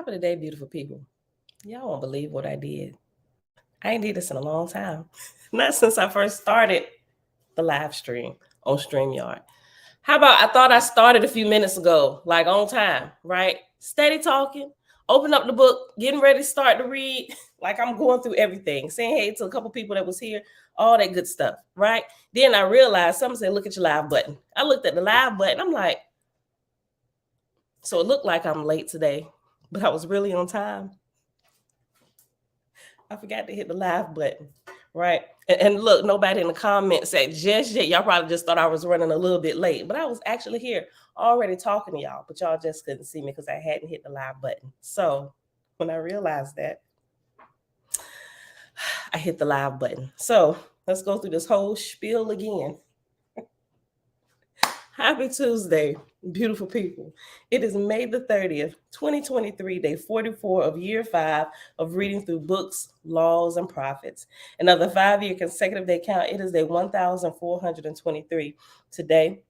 Top of the day, beautiful people. Y'all won't believe what I did. I ain't did this in a long time. Not since I first started the live stream on StreamYard. How about I thought I started a few minutes ago, like on time, right? Steady talking, open up the book, getting ready to start to read, like I'm going through everything, saying hey to a couple people that was here, all that good stuff, right? Then I realized someone said, look at your live button. I looked at the live button. I'm like, so it looked like I'm late today, but I was really on time. I forgot to hit the live button, right? And look, nobody in the comments said just yet. Y'all probably just thought I was running a little bit late, but I was actually here already talking to y'all, but y'all just couldn't see me because I hadn't hit the live button. So when I realized that, I hit the live button. So let's go through this whole spiel again. Happy Tuesday, beautiful people. It is May the 30th, 2023, day 44 of year 5 of reading through books, laws, and prophets. Another 5-year consecutive day count. It is day 1423. Today,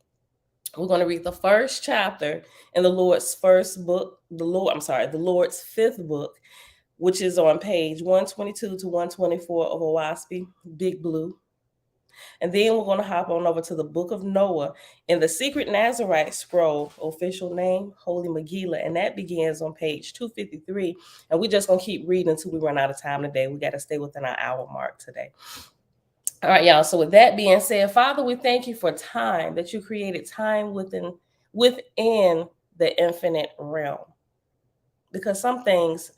we're going to read the first chapter in the Lord's first book, the Lord's fifth book, which is on page 122 to 124 of Owaspy, Big Blue. And then we're going to hop on over to the book of Noah in the Secret Nazarite Scroll, official name, Holy Megillah. And that begins on page 253. And we're just going to keep reading until we run out of time today. We got to stay within our hour mark today. All right, y'all. So with that being said, Father, we thank you for time, that you created time within the infinite realm. Because some things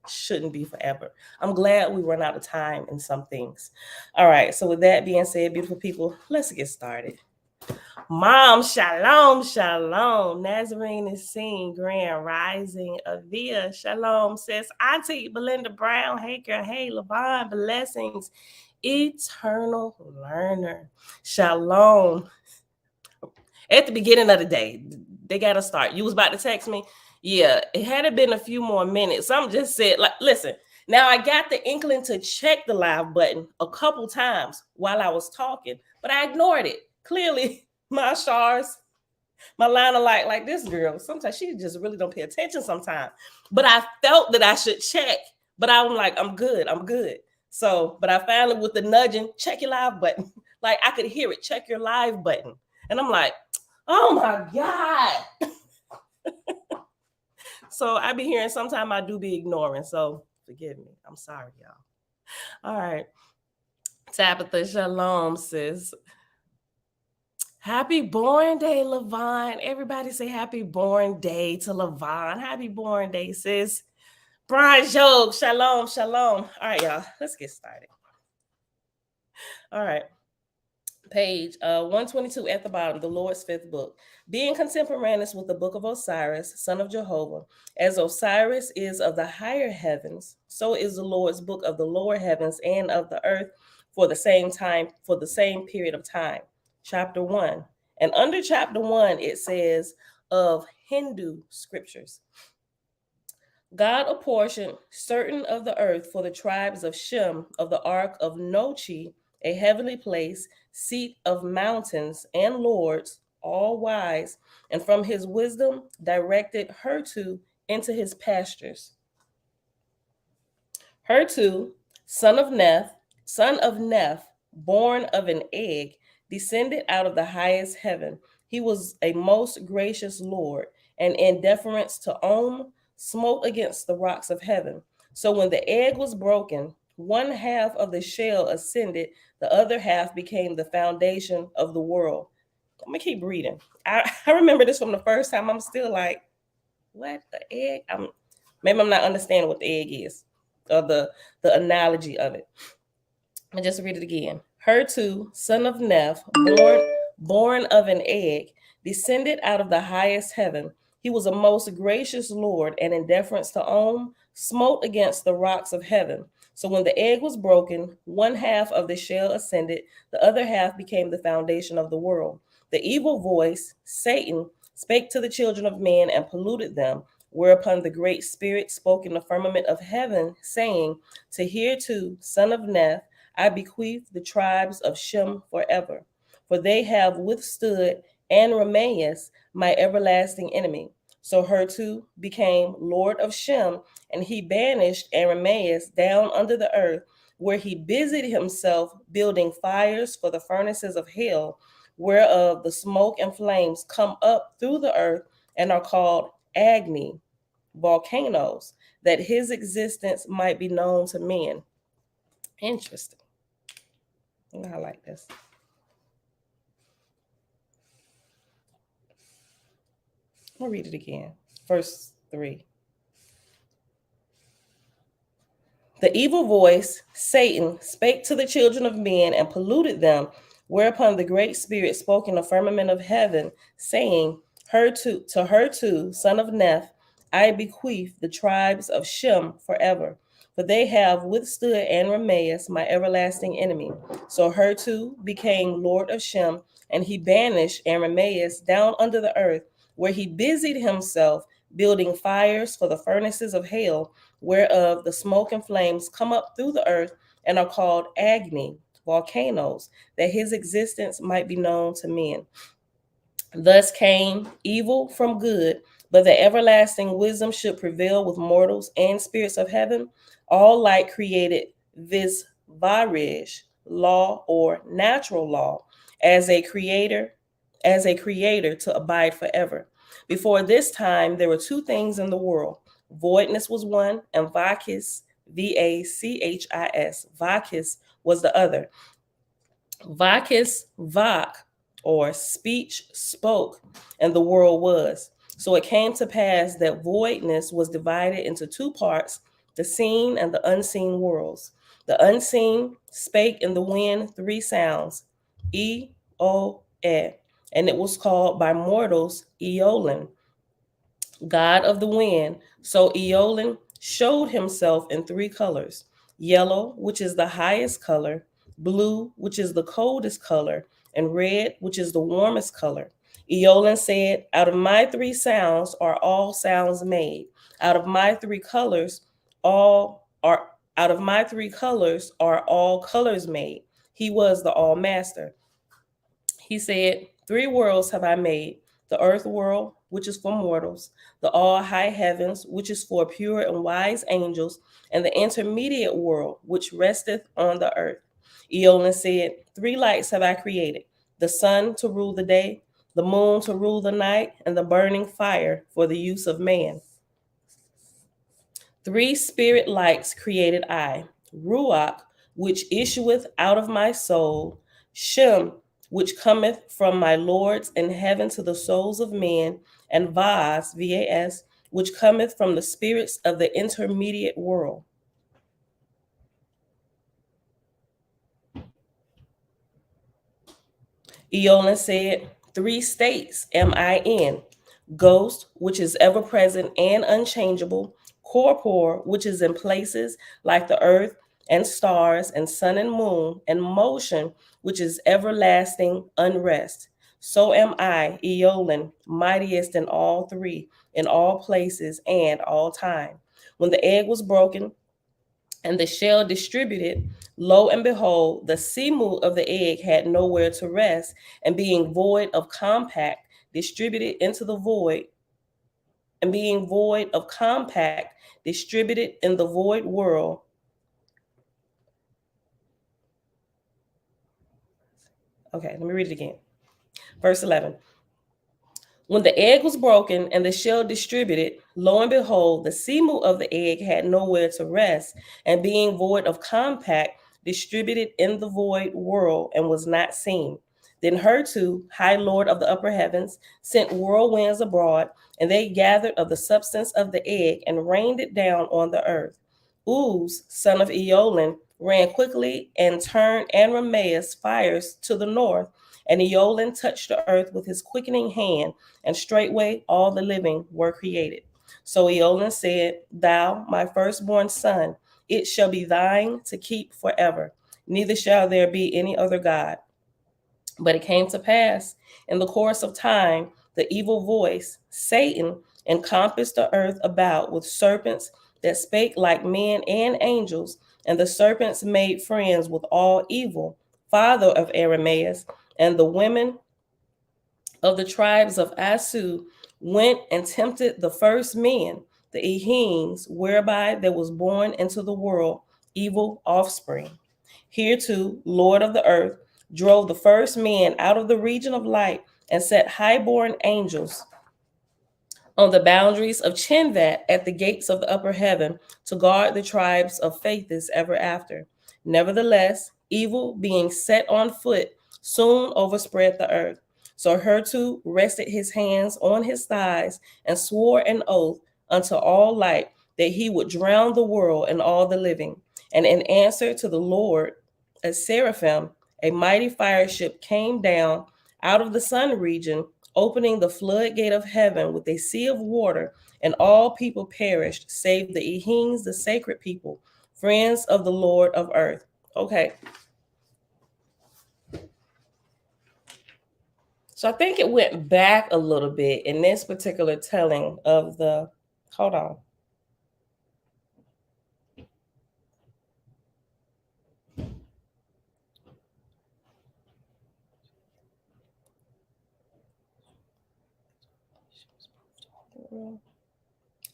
shouldn't be forever. I'm glad we run out of time in some things. All right, so with that being said, beautiful people, let's get started. Mom, shalom, shalom. Nazarene is seen, grand rising. Avia, shalom, says Auntie Belinda Brown. Hey girl, hey Levon, blessings. Eternal learner, shalom. At the beginning of the day, they got to start. You was about to text me. Yeah, it had been a few more minutes. Some just said, like, listen, now I got the inkling to check the live button a couple times while I was talking, but I ignored it. Clearly, my stars, my line of light, like this girl, sometimes she just really don't pay attention sometimes. But I felt that I should check, but I'm like, I'm good. So, but I finally, with the nudging, check your live button. Like I could hear it, check your live button. And I'm like, oh my God. So I be hearing, sometimes I do be ignoring. So forgive me. I'm sorry, y'all. All right. Tabitha, shalom, sis. Happy born day, Levon. Everybody say happy born day to Levon. Happy born day, sis. Brian Job, shalom, shalom. All right, y'all. Let's get started. All right. Page 122 at the bottom, the Lord's fifth book. Being contemporaneous with the book of Osiris, son of Jehovah, as Osiris is of the higher heavens, so is the Lord's book of the lower heavens and of the earth for the same period of time. Chapter 1. And under chapter 1, it says of Hindu scriptures. God apportioned certain of the earth for the tribes of Shem of the ark of Nochi, a heavenly place, seat of mountains and lords, all wise, and from his wisdom directed Hertu into his pastures. Hertu, son of Neph, born of an egg, descended out of the highest heaven. He was a most gracious Lord, and in deference to Om, smote against the rocks of heaven. So when the egg was broken, one half of the shell ascended, the other half became the foundation of the world. I'm gonna keep reading. I remember this from the first time. I'm still like, what, the egg? Maybe I'm not understanding what the egg is, or the analogy of it. I just read it again. Hertu, son of Neph, born of an egg, descended out of the highest heaven. He was a most gracious Lord, and in deference to Om, smote against the rocks of heaven. So when the egg was broken, one half of the shell ascended, the other half became the foundation of the world. The evil voice, Satan, spake to the children of men and polluted them, whereupon the great spirit spoke in the firmament of heaven, saying, to Hertu, son of Neph, I bequeath the tribes of Shem forever, for they have withstood and Remaeus, my everlasting enemy. So Hertu became Lord of Shem, and he banished Aramaeus down under the earth, where he busied himself building fires for the furnaces of hell, whereof the smoke and flames come up through the earth and are called Agni, volcanoes, that his existence might be known to men. Interesting. I like this. I'll read it again. Verse 3. The evil voice, Satan, spake to the children of men and polluted them, whereupon the great spirit spoke in the firmament of heaven, saying, to her too, son of Neph, I bequeath the tribes of Shem forever, for they have withstood Amrameus, my everlasting enemy. So Hertu became Lord of Shem, and he banished Amrameus down under the earth, where he busied himself building fires for the furnaces of hell, whereof the smoke and flames come up through the earth and are called Agni, volcanoes, that his existence might be known to men. Thus came evil from good, but the everlasting wisdom should prevail with mortals and spirits of heaven. All light created this varish law or natural law as a creator to abide forever. Before this time, there were two things in the world. Voidness was one, and vachis, vachis, vachis was the other. Vachis, vach, or speech, spoke, and the world was. So it came to pass that voidness was divided into two parts, the seen and the unseen worlds. The unseen spake in the wind three sounds, E, O, E, and it was called by mortals Eolin, God of the wind. So Eolin showed himself in three colors: yellow, which is the highest color, blue, which is the coldest color, and red, which is the warmest color. Eolin said, out of my three sounds are all sounds made. Out of my three colors are all colors made. He was the all master. He said, three worlds have I made: the earth world, which is for mortals, the all high heavens, which is for pure and wise angels, and the intermediate world, which resteth on the earth. Eolin said, three lights have I created: the sun to rule the day, the moon to rule the night, and the burning fire for the use of man. Three spirit lights created I: Ruach, which issueth out of my soul; Shem, which cometh from my lords in heaven to the souls of men; and Vas, V-A-S, which cometh from the spirits of the intermediate world. Eolin said, three states am I in: Ghost, which is ever present and unchangeable; Corpore, which is in places like the earth and stars and sun and moon; and Motion, which is everlasting unrest. So am I, Eolin, mightiest in all three, in all places and all time. When the egg was broken and the shell distributed, lo and behold, the seamoot of the egg had nowhere to rest, and being void of compact, distributed into the void, and being void of compact, distributed in the void world. Okay, let me read it again. Verse 11. When the egg was broken and the shell distributed, lo and behold, the seamoot of the egg had nowhere to rest, and being void of compact, distributed in the void world, and was not seen. Then Hertu, high lord of the upper heavens, sent whirlwinds abroad, and they gathered of the substance of the egg and rained it down on the earth. Uz, son of Eolin, ran quickly and turned Amrameus fires to the north, and Eolin touched the earth with his quickening hand, and straightway all the living were created. So Eolin said, thou, my firstborn son, it shall be thine to keep forever, neither shall there be any other God. But it came to pass in the course of time, the evil voice, Satan, encompassed the earth about with serpents that spake like men and angels, and the serpents made friends with all evil, father of Aramaeus, and the women of the tribes of Asu went and tempted the first men, the Ehings, whereby there was born into the world evil offspring. Hereto, Lord of the earth, drove the first men out of the region of light and set highborn angels on the boundaries of Chinvat at the gates of the upper heaven to guard the tribes of Faithis ever after. Nevertheless, evil being set on foot soon overspread the earth. So Hertu rested his hands on his thighs and swore an oath unto all light that he would drown the world and all the living. And in answer to the Lord, a seraphim, a mighty fire ship came down out of the sun region, opening the floodgate of heaven with a sea of water, and all people perished, save the Ehings, the sacred people, friends of the Lord of earth. Okay. So I think it went back a little bit in this particular telling of the, hold on.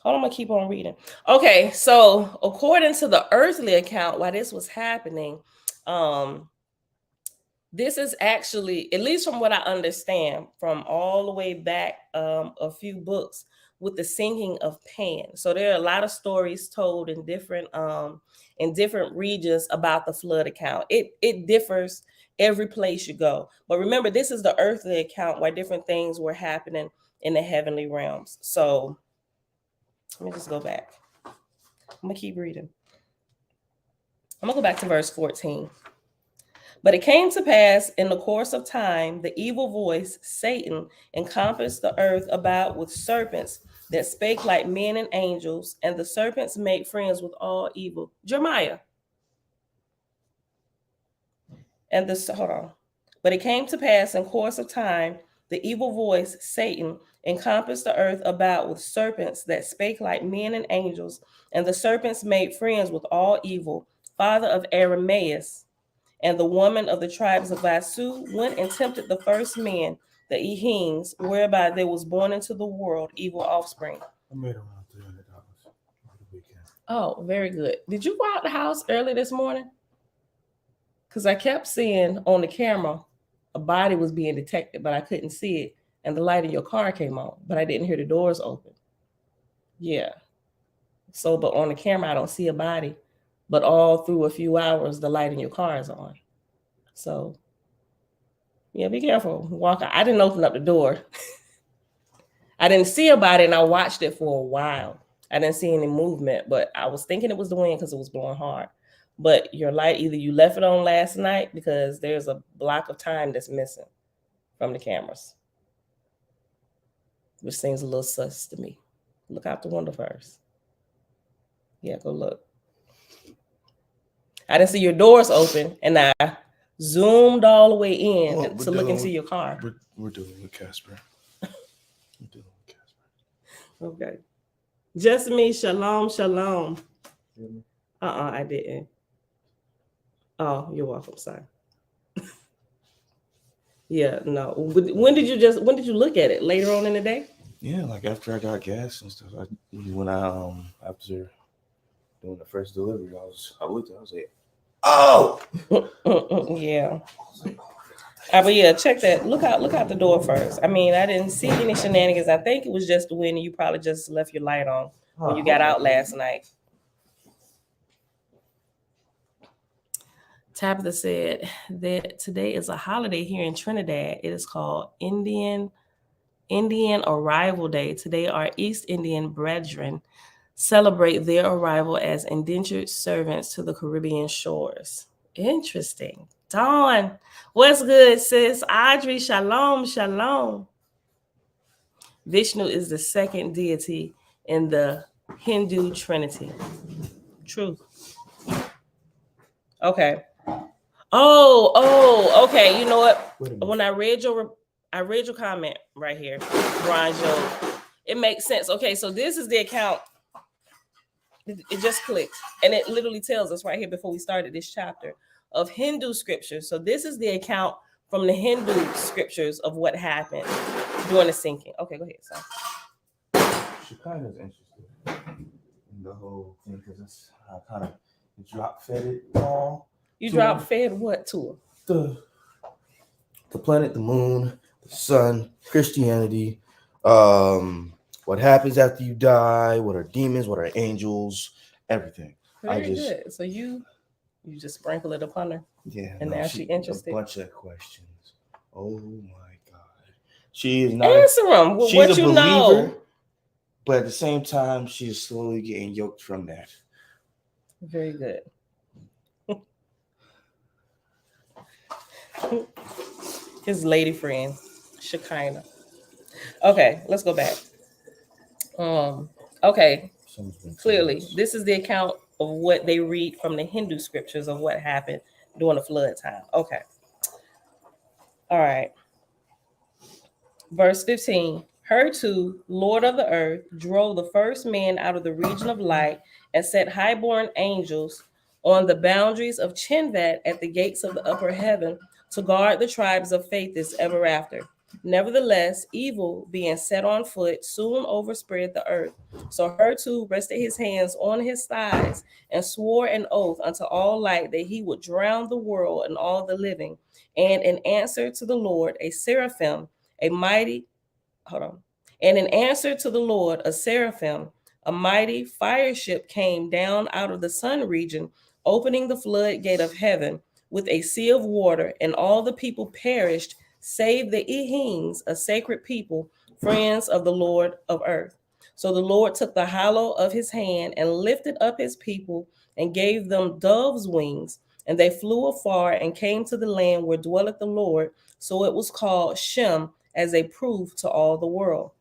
Hold on, I'm gonna keep on reading. Okay, so according to the earthly account, while this was happening, this is actually, at least from what I understand, from all the way back a few books with the singing of Pan. So there are a lot of stories told in different regions about the flood account. It differs every place you go. But remember, this is the earthly account where different things were happening in the heavenly realms. So let me just go back. I'm gonna keep reading. I'm gonna go back to verse 14. But it came to pass in the course of time, the evil voice, Satan, encompassed the earth about with serpents that spake like men and angels, and the serpents made friends with all evil. Jeremiah. And this, hold on. But it came to pass in course of time, the evil voice, Satan, encompassed the earth about with serpents that spake like men and angels, and the serpents made friends with all evil, father of Aramaeus. And the woman of the tribes of Vasu went and tempted the first men, the Ehings, whereby there was born into the world evil offspring. I made around $300 over the weekend. Oh, very good. Did you go out the house early this morning? Because I kept seeing on the camera a body was being detected, but I couldn't see it. And the light in your car came on, but I didn't hear the doors open. Yeah. So, but on the camera, I don't see a body. But all through a few hours, the light in your car is on. So, yeah, be careful. Walk out. I didn't open up the door. I didn't see a body, and I watched it for a while. I didn't see any movement, but I was thinking it was the wind because it was blowing hard. But your light, either you left it on last night because there's a block of time that's missing from the cameras, which seems a little sus to me. Look out the window first. Yeah, go look. I didn't see your doors open, and I zoomed all the way in to look into your car. We're dealing with Casper. We're dealing with Casper. Okay. Just me, shalom, shalom. I didn't. Oh, you're welcome, son. Yeah, no. When did you look at it? Later on in the day? Yeah, like after I got gas and stuff. When I after doing the first delivery, I looked at it, I was like, oh yeah. But yeah, check that. Look out the door first. I mean, I didn't see any shenanigans. I think it was just the wind, and you probably just left your light on when you got out last night. Tabitha said that today is a holiday here in Trinidad. It is called Indian Arrival Day. Today, our East Indian brethren celebrate their arrival as indentured servants to the Caribbean shores. Interesting. Dawn, what's good, sis? Audrey, shalom, shalom. Vishnu is the second deity in the Hindu Trinity. True. Okay. Oh, okay. You know what? When I read your comment right here, Bronjo, it makes sense. Okay, so this is the account. It just clicked, and it literally tells us right here before we started this chapter of Hindu scriptures. So this is the account from the Hindu scriptures of what happened during the sinking. Okay, go ahead, son. kind of interested in the whole thing because I kind of drop fed it all. You drop fed what to her? The planet, the moon, the sun, Christianity, what happens after you die, what are demons, what are angels, everything. Very good. So you just sprinkle it upon her. Yeah. And now she's interested. A bunch of questions. Oh my God. She is not. Answer them with what you believer, know. But at the same time, she is slowly getting yoked from that. Very good. His lady friend, Shekinah. Okay, let's go back. Okay, clearly, this is the account of what they read from the Hindu scriptures of what happened during the flood time. Okay. All right. Verse 15. Her too, Lord of the earth, drove the first man out of the region of light and set highborn angels on the boundaries of Chinvat at the gates of the upper heaven to guard the tribes of Faithis ever after. Nevertheless, evil being set on foot soon overspread the earth. So her too rested his hands on his thighs and swore an oath unto all light that he would drown the world and all the living. And in answer to the Lord, a seraphim, a mighty, and in answer to the Lord, a seraphim, a mighty fire ship came down out of the sun region, opening the floodgate of heaven with a sea of water, and all the people perished, save the Ehings, a sacred people, friends of the Lord of earth. So the Lord took the hollow of his hand and lifted up his people and gave them dove's wings, and they flew afar and came to the land where dwelleth the Lord. So it was called Shem, as a proof to all the world.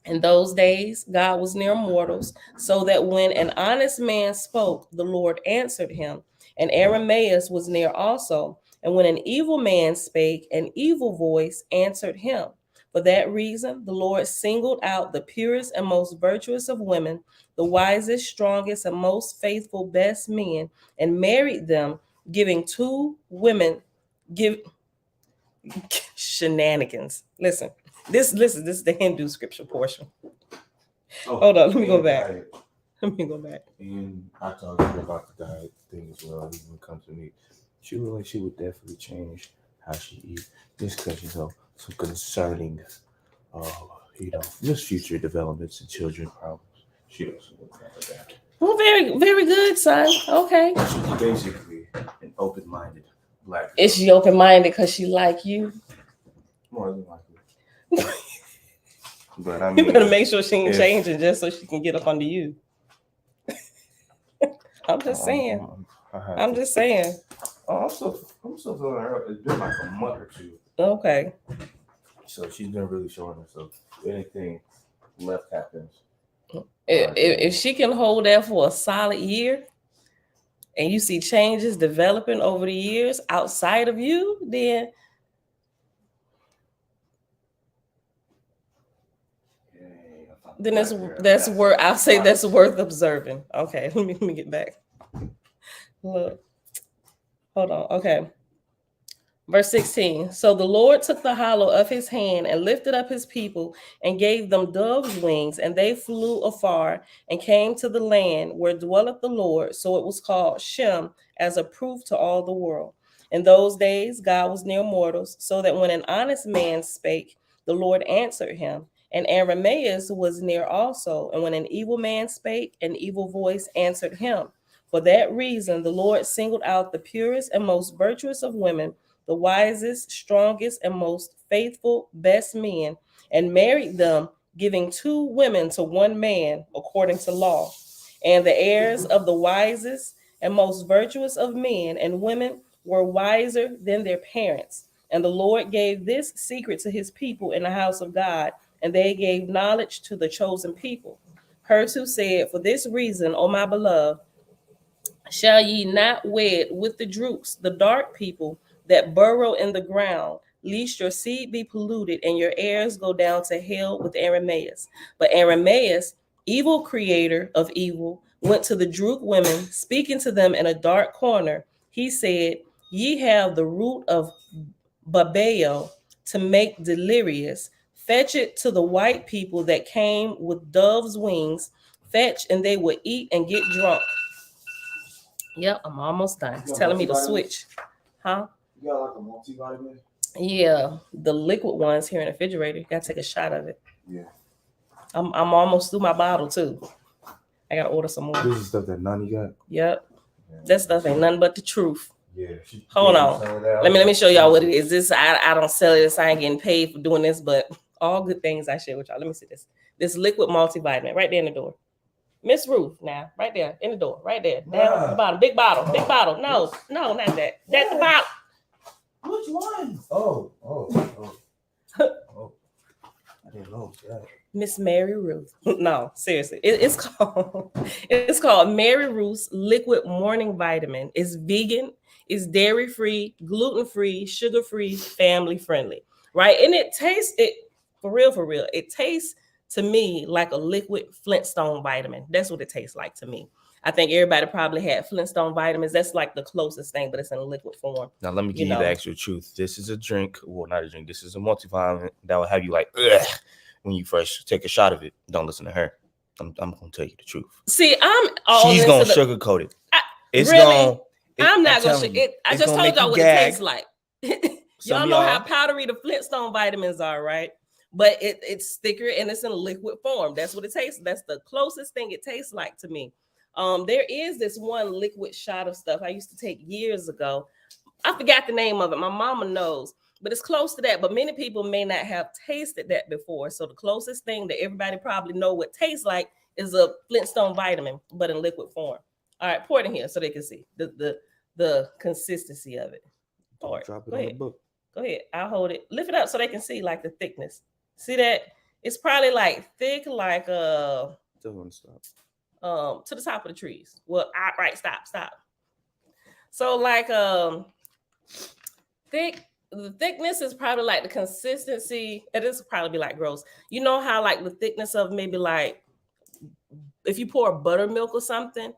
In those days, God was near mortals, so that when an honest man spoke, the Lord answered him. And Aramaeus was near also. And when an evil man spake, an evil voice answered him. For that reason, the Lord singled out the purest and most virtuous of women, the wisest, strongest, and most faithful best men, and married them, giving two women, shenanigans. Listen, this is the Hindu scripture portion. Hold on, let me go back. Let me go back. And I talked to her about the diet thing as well. Even when it comes to meat, she would definitely change how she eats, just because some concerning, just future developments and children problems. She doesn't look like that. Well, very, very good, son. Okay. She's basically an open-minded black girl. Is she open-minded because she like you? More than likely. But I mean, you better make sure she ain't changing just so she can get up under you. I'm just saying. I'm just saying. I'm still feeling her. It's been like a month or two. Okay. So she's been really showing herself. If anything left happens. If she can hold that for a solid year, and you see changes developing over the years outside of you, then that's worth. I'll say that's worth observing. Okay, let me get back. Look, hold on. Okay, verse 16. So the Lord took the hollow of his hand and lifted up his people and gave them dove's wings, and they flew afar and came to the land where dwelleth the Lord. So it was called Shem, as a proof to all the world. In those days, God was near mortals, so that when an honest man spake, the Lord answered him. And Aramaeus was near also. And when an evil man spake, an evil voice answered him. For that reason, the Lord singled out the purest and most virtuous of women, the wisest, strongest, and most faithful best men, and married them, giving two women to one man according to law. And the heirs of the wisest and most virtuous of men and women were wiser than their parents. And the Lord gave this secret to his people in the house of God, and they gave knowledge to the chosen people. Hertu said, for this reason, O my beloved, shall ye not wed with the droops, the dark people that burrow in the ground, lest your seed be polluted and your heirs go down to hell with Aramaeus. But Aramaeus, evil creator of evil, went to the droop women, speaking to them in a dark corner. He said, ye have the root of Babeo to make delirious, Fetch it to the white people that came with dove's wings. Fetch, and they would eat and get drunk. Yep, I'm almost done. It's telling me to switch. Huh? You got like a multivitamin? Yeah, the liquid ones here in the refrigerator. Gotta take a shot of it. Yeah. I'm almost through my bottle too. I gotta order some more. This is stuff that Nani got? Yep. Yeah. That stuff ain't nothing but the truth. Yeah. Hold on. Let me show y'all what it is. This I don't sell it. I ain't getting paid for doing this, but all good things I share with y'all. Let me see this. This liquid multivitamin right there in the door. Miss Ruth, now, right there in the door, right there, down at the bottom, big bottle. No, not that. That's the bottle. Which one? Oh. I didn't know that. Miss Mary Ruth. No, seriously, it's called Mary Ruth's Liquid Morning Vitamin. It's vegan, it's dairy free, gluten free, sugar free, family friendly, right? And it tastes for real. It tastes to me like a liquid Flintstone vitamin. That's what it tastes like to me. I think everybody probably had Flintstone vitamins. That's like the closest thing, but it's in a liquid form. Now, let me give you the actual truth. This is a drink. Well, not a drink. This is a multivitamin that will have you like, ugh, when you first take a shot of it. Don't listen to her. I'm going to tell you the truth. See, she's going to sugarcoat it. I'm not going to. I just told y'all what it tastes like. Y'all know how powdery the Flintstone vitamins are, right? But it's thicker and it's in liquid form. That's what it tastes. That's the closest thing it tastes like to me. There is this one liquid shot of stuff I used to take years ago. I forgot the name of it. My mama knows, but it's close to that. But many people may not have tasted that before. So the closest thing that everybody probably know what tastes like is a Flintstone vitamin, but in liquid form. All right, pour it in here so they can see the consistency of it. Pour it. Drop it on the book. Go ahead. I'll hold it. Lift it up so they can see like the thickness. See that? It's probably like thick, like Don't stop. To the top of the trees. Well, right, stop. So like the thickness is probably like the consistency. It is probably be like gross. You know how like the thickness of maybe like if you pour buttermilk or something,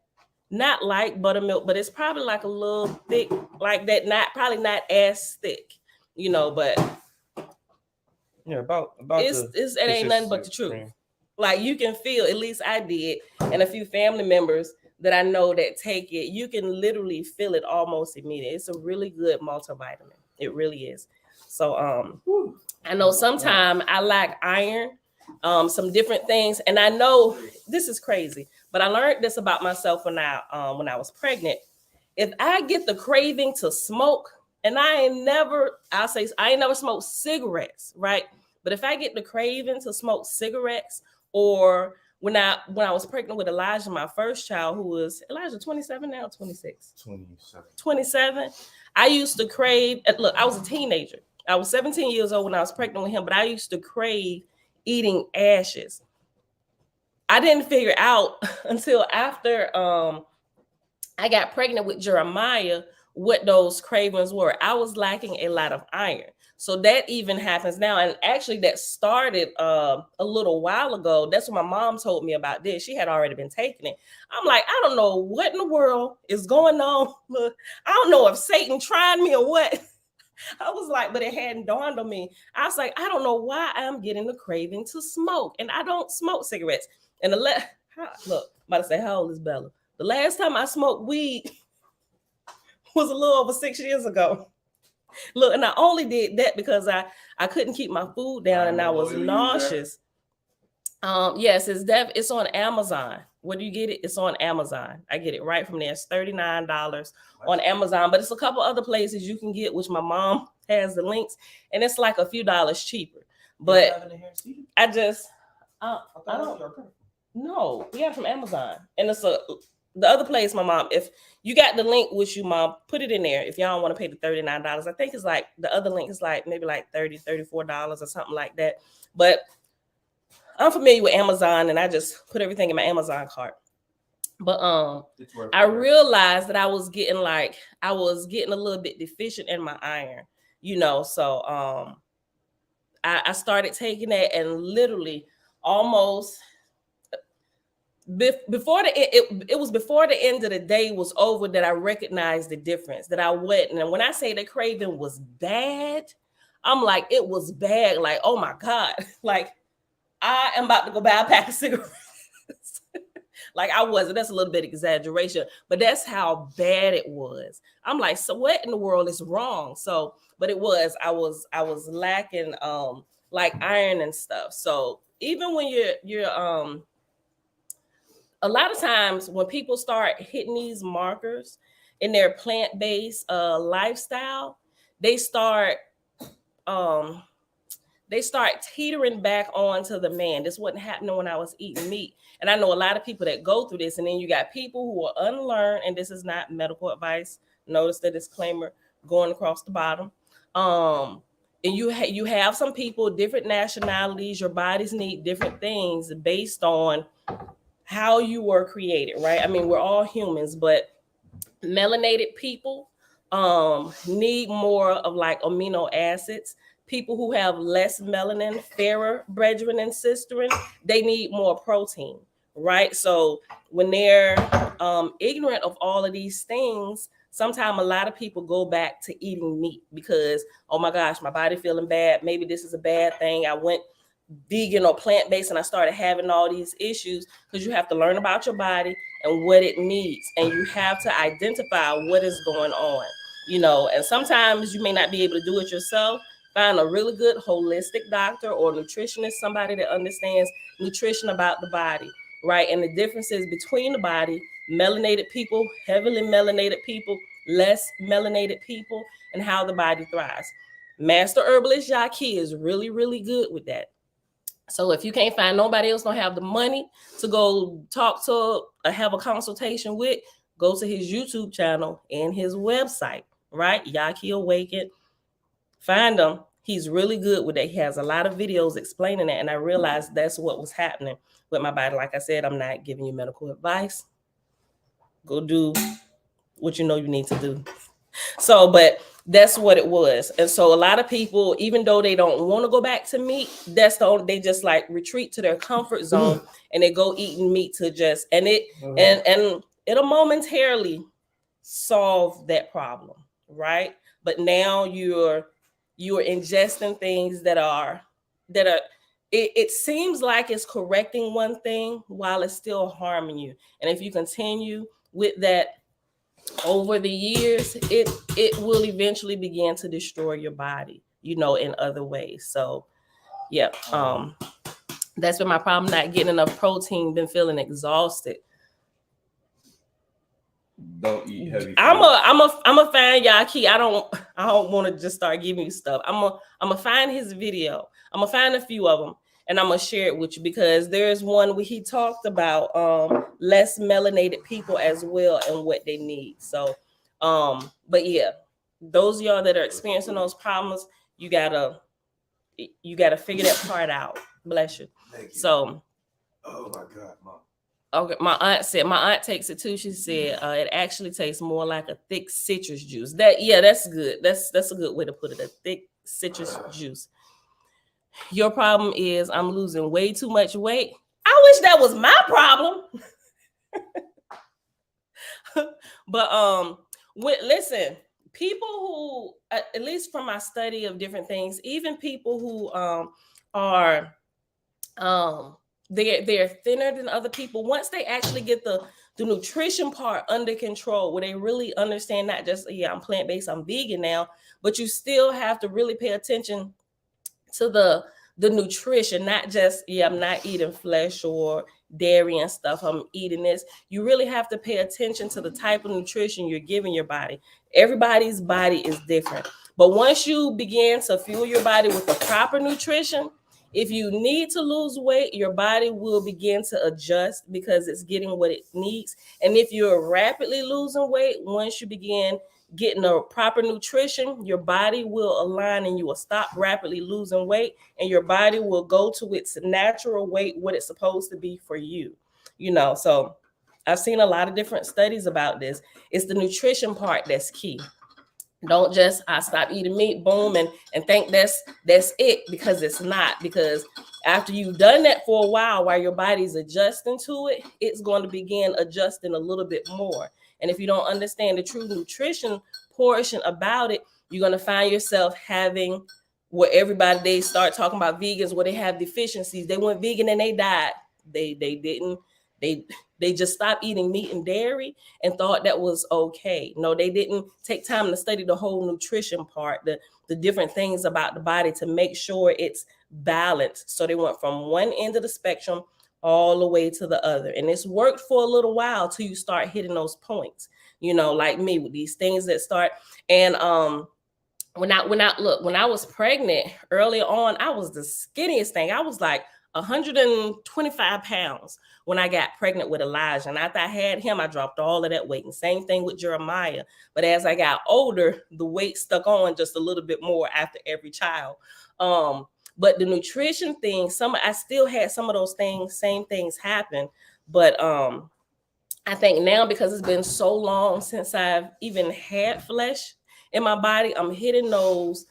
not like buttermilk, but it's probably like a little thick like that. Probably not as thick, but yeah, about it ain't nothing but the truth. Cream. Like you can feel, at least I did, and a few family members that I know that take it, you can literally feel it almost immediately. It's a really good multivitamin. It really is. So I know sometimes I lack iron, some different things, and I know this is crazy, but I learned this about myself when I was pregnant. If I get the craving to smoke, and I ain't never smoked cigarettes, right? But if I get the craving to smoke cigarettes, or when I was pregnant with Elijah, my first child, who was Elijah 27 now, 26? 27. I used to crave, look, I was a teenager. I was 17 years old when I was pregnant with him, but I used to crave eating ashes. I didn't figure out until after I got pregnant with Jeremiah what those cravings were. I was lacking a lot of iron. So that even happens now. And actually that started a little while ago. That's what my mom told me about this. She had already been taking it. I'm like, I don't know what in the world is going on. Look, I don't know if Satan tried me or what. I was like, but it hadn't dawned on me. I was like, I don't know why I'm getting the craving to smoke. And I don't smoke cigarettes. And look, I'm about to say, how old is Bella? The last time I smoked weed was a little over 6 years ago. Look, and I only did that because I couldn't keep my food down and I was nauseous. Yes, it's on Amazon. Where do you get it? It's on Amazon. I get it right from there. It's $39 on Amazon, but it's a couple other places you can get, which my mom has the links, and it's like a few dollars cheaper. But I don't know. We have it from Amazon, and it's the other place, my mom, if you got the link with you, mom, put it in there. If y'all don't want to pay the $39, I think it's like the other link is like maybe like $30, $34 or something like that. But I'm familiar with Amazon and I just put everything in my Amazon cart. But I realized that I was getting a little bit deficient in my iron, so I started taking that, and literally almost before the end of the day was over that I recognized the difference, that I went. And when I say the craving was bad, I'm like, it was bad. Like, oh my God. Like, I am about to go buy a pack of cigarettes. Like I wasn't. That's a little bit of exaggeration, but that's how bad it was. I'm like, so what in the world is wrong? So, but it was, I was lacking like iron and stuff. So even when you're a lot of times when people start hitting these markers in their plant-based lifestyle, they start um teetering back onto the man. This wasn't happening when I was eating meat. And I know a lot of people that go through this. And then you got people who are unlearned, and this is not medical advice. Notice the disclaimer going across the bottom. And you have some people, different nationalities, your bodies need different things based on how you were created, right? I mean, we're all humans, but melanated people need more of like amino acids. People who have less melanin, fairer brethren and sisterin, they need more protein, right? So when they're ignorant of all of these things, sometimes a lot of people go back to eating meat because, oh my gosh, my body feeling bad. Maybe this is a bad thing. I went vegan or plant-based and I started having all these issues, because you have to learn about your body and what it needs, and you have to identify what is going on, you know. And sometimes you may not be able to do it yourself. Find a really good holistic doctor or nutritionist, somebody that understands nutrition about the body, right? And the differences between the body, melanated people, heavily melanated people, less melanated people, and how the body thrives. Master herbalist Yaki is really, really good with that. So if you can't find nobody else don't have the money to go talk to or have a consultation with, go to his YouTube channel and his website, right? Yaki Awaken. Find him. He's really good with that. He has a lot of videos explaining that. And I realized that's what was happening with my body. Like I said, I'm not giving you medical advice. Go do what you know you need to do. So, but that's what it was. And so a lot of people, even though they don't want to go back to meat, that's the only, they just like retreat to their comfort zone and they go eating meat to just, and it, and it'll momentarily solve that problem, right? But now you're ingesting things that are it seems like it's correcting one thing while it's still harming you. And if you continue with that over the years, it will eventually begin to destroy your body, you know, in other ways. So yeah, that's been my problem, not getting enough protein, been feeling exhausted. Don't eat heavy food. I'm a find Yaki. I don't want to just start giving you stuff. I'm a find his video. I'm gonna find a few of them and I'm gonna share it with you, because there's one where he talked about less melanated people as well and what they need. So but yeah, those of y'all that are experiencing those problems, you gotta figure that part out. Bless you. Thank you. So Oh my God, Mom. okay, my aunt takes it too. She said it actually tastes more like a thick citrus juice. That's good. That's a good way to put it. A thick citrus juice. Your problem is I'm losing way too much weight. I wish that was my problem. But listen, people who, at least from my study of different things, even people who are they're thinner than other people, once they actually get the nutrition part under control, where they really understand not just, yeah, I'm plant-based, I'm vegan now, but you still have to really pay attention to the nutrition, not just, yeah, I'm not eating flesh or dairy and stuff, I'm eating this. You really have to pay attention to the type of nutrition you're giving your body. Everybody's body is different. But once you begin to fuel your body with the proper nutrition, if you need to lose weight, your body will begin to adjust because it's getting what it needs. And if you're rapidly losing weight, once you begin getting a proper nutrition, your body will align and you will stop rapidly losing weight, and your body will go to its natural weight, what it's supposed to be for you. You know, so I've seen a lot of different studies about this. It's the nutrition part that's key. Don't just, I stop eating meat, boom, and think that's it, because it's not. Because after you've done that for a while your body's adjusting to it, it's going to begin adjusting a little bit more. And if you don't understand the true nutrition portion about it, you're going to find yourself having where everybody, they start talking about vegans where they have deficiencies. They went vegan and they died. They didn't. They just stopped eating meat and dairy and thought that was okay. No, they didn't take time to study the whole nutrition part, the different things about the body to make sure it's balanced. So they went from one end of the spectrum all the way to the other. And it's worked for a little while till you start hitting those points, you know, like me with these things that start. And when I was pregnant early on, I was the skinniest thing. I was like 125 pounds when I got pregnant with Elijah. And after I had him, I dropped all of that weight. And same thing with Jeremiah. But as I got older, the weight stuck on just a little bit more after every child. But the nutrition thing, I still had some of those same things happen. But I think now, because it's been so long since I've even had flesh in my body, I'm hitting those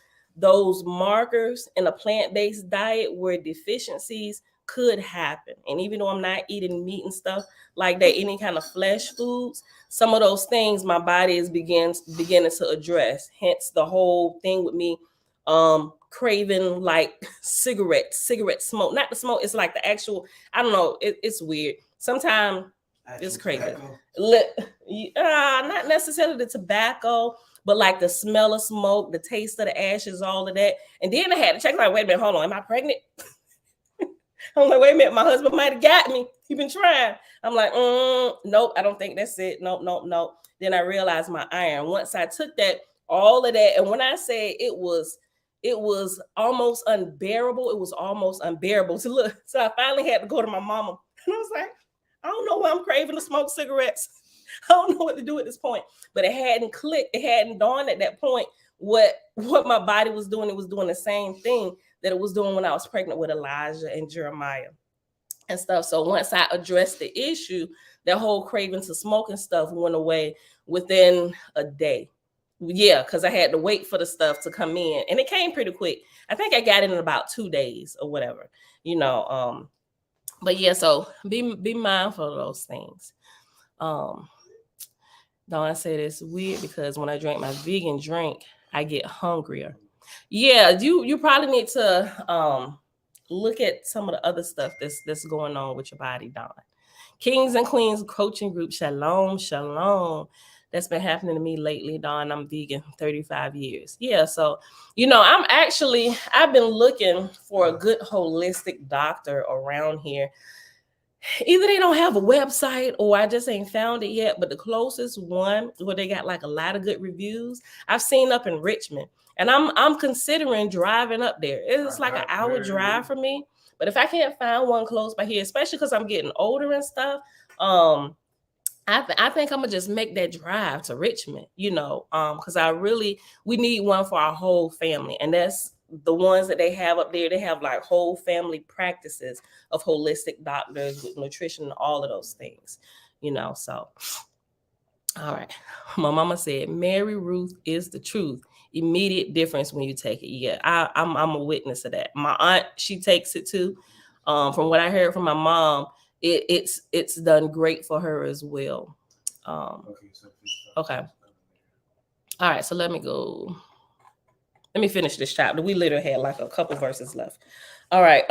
markers in a plant-based diet where deficiencies could happen. And even though I'm not eating meat and stuff like that, any kind of flesh foods, some of those things my body is beginning to address. Hence the whole thing with me craving like cigarette smoke. Not the smoke, it's like the actual, I don't know, it's weird. Sometimes it's crazy. Not necessarily the tobacco, but like the smell of smoke, the taste of the ashes, all of that. And then I had to check, like, wait a minute, hold on, am I pregnant? I'm like, wait a minute, my husband might have got me. He been trying. I'm like, nope, I don't think that's it. Nope. Then I realized my iron. Once I took that, all of that, and when I say it was almost unbearable, it was almost unbearable to look. So I finally had to go to my mama. And I was like, I don't know why I'm craving to smoke cigarettes. I don't know what to do at this point. But it hadn't clicked. It hadn't dawned at that point what my body was doing. It was doing the same thing that it was doing when I was pregnant with Elijah and Jeremiah and stuff. So once I addressed the issue, that whole craving to smoke and stuff went away within a day. Yeah, because I had to wait for the stuff to come in. And it came pretty quick. I think I got it in about 2 days or whatever, you know. But yeah, so be mindful of those things. Dawn said it's weird because when I drink my vegan drink, I get hungrier. Yeah, you probably need to look at some of the other stuff that's going on with your body, Dawn. Kings and Queens Coaching Group, shalom. That's been happening to me lately, Dawn. I'm vegan 35 years. Yeah, so, you know, I've been looking for a good holistic doctor around here. Either they don't have a website or I just ain't found it yet, but the closest one where they got like a lot of good reviews, I've seen up in Richmond. And I'm considering driving up there. It's like an hour drive for me. But if I can't find one close by here, especially because I'm getting older and stuff, I think I'm gonna just make that drive to Richmond, you know, because we need one for our whole family. And that's the ones that they have up there. They have like whole family practices of holistic doctors with nutrition and all of those things, you know. So, all right. My mama said, Mary Ruth is the truth. Immediate difference when you take it. Yeah, I'm a witness of that. My aunt, she takes it too. From what I heard from my mom, it's done great for her as well. Okay. All right, so let me finish this chapter. We literally had like a couple verses left. All right.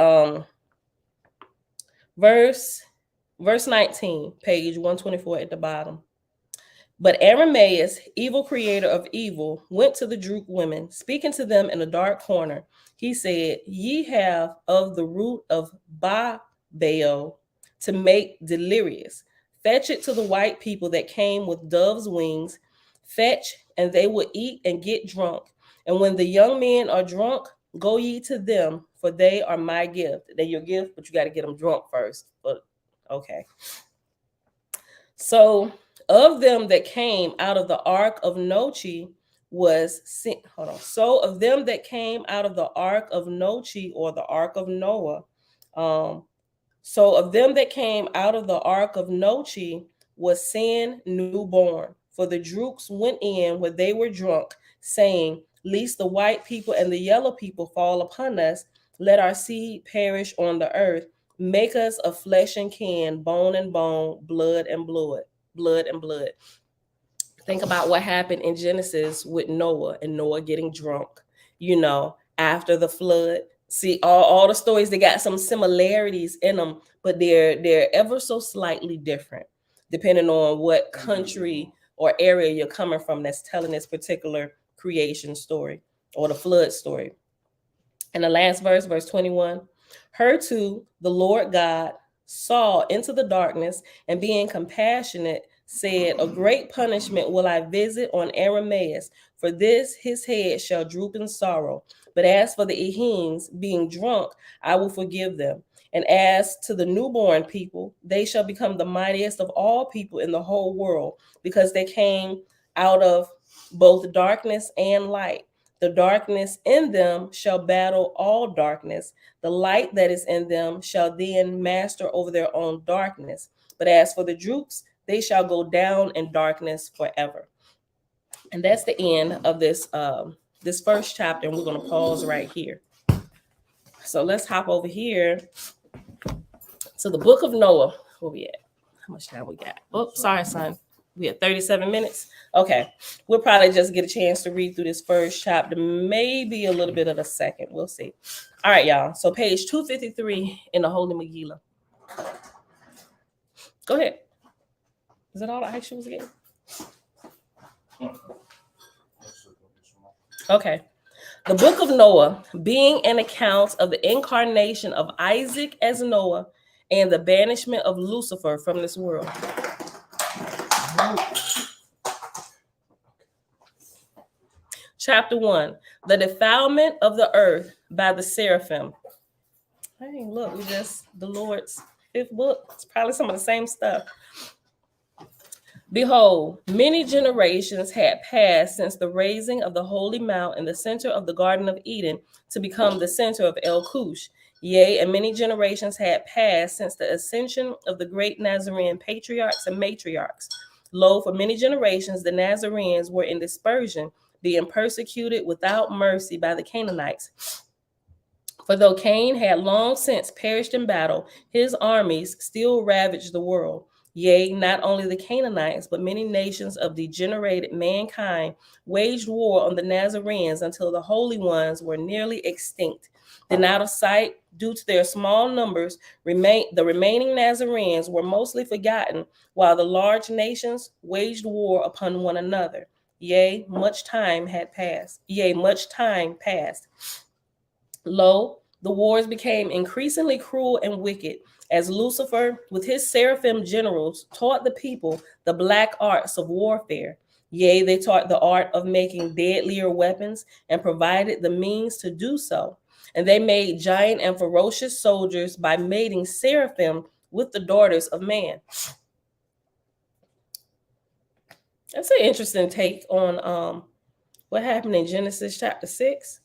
Verse 19, page 124 at the bottom. But Aramaeus, evil creator of evil, went to the Druke women, speaking to them in a dark corner. He said, ye have of the root of Baal to make delirious. Fetch it to the white people that came with dove's wings. Fetch, and they will eat and get drunk. And when the young men are drunk, go ye to them, for they are my gift. They're your gift, but you got to get them drunk first. But okay. So of them that came out of the ark of Nochi was sin. Hold on. So of them that came out of the ark of Nochi, or the ark of Noah, so of them that came out of the ark of Nochi was sin newborn. For the Drukes went in where they were drunk, saying, lest the white people and the yellow people fall upon us, let our seed perish on the earth. Make us of flesh and kin, bone and bone, blood and blood. Think about what happened in Genesis with Noah and Noah getting drunk, you know, after the flood. See, all the stories, they got some similarities in them, but they're ever so slightly different, depending on what country or area you're coming from that's telling this particular creation story or the flood story. And the last verse, verse 21, her too, the Lord God saw into the darkness, and being compassionate, said, a great punishment will I visit on Aramaeus. For this his head shall droop in sorrow. But as for the Ehims, being drunk, I will forgive them. And as to the newborn people, they shall become the mightiest of all people in the whole world, because they came out of both darkness and light. The darkness in them shall battle all darkness. The light that is in them shall then master over their own darkness. But as for the droops, they shall go down in darkness forever. And that's the end of this this first chapter, and we're going to pause right here. So let's hop over here to the book of Noah. Where we at? How much time we got? Oh, sorry, son. We at 37 minutes. Okay. We'll probably just get a chance to read through this first chapter, maybe a little bit of the second. We'll see. All right, y'all. So page 253 in the Holy Megillah. Go ahead. Is that all the action was again? Okay. The book of Noah, being an account of the incarnation of Isaac as Noah and the banishment of Lucifer from this world. Chapter 1, the defilement of the earth by the seraphim. Hey, look, the Lord's 5th book. It's probably some of the same stuff. Behold, many generations had passed since the raising of the holy mount in the center of the Garden of Eden to become the center of El Cush. Yea, and many generations had passed since the ascension of the great Nazarene patriarchs and matriarchs. Lo, for many generations the Nazarenes were in dispersion, being persecuted without mercy by the Canaanites. For though Cain had long since perished in battle, his armies still ravaged the world. Yea, not only the Canaanites, but many nations of degenerated mankind waged war on the Nazarenes until the holy ones were nearly extinct. Then out of sight, due to their small numbers, the remaining Nazarenes were mostly forgotten, while the large nations waged war upon one another. Yea, much time passed. Lo, the wars became increasingly cruel and wicked, as Lucifer, with his seraphim generals, taught the people the black arts of warfare. Yea, they taught the art of making deadlier weapons and provided the means to do so. And they made giant and ferocious soldiers by mating seraphim with the daughters of man. That's an interesting take on what happened in Genesis chapter 6.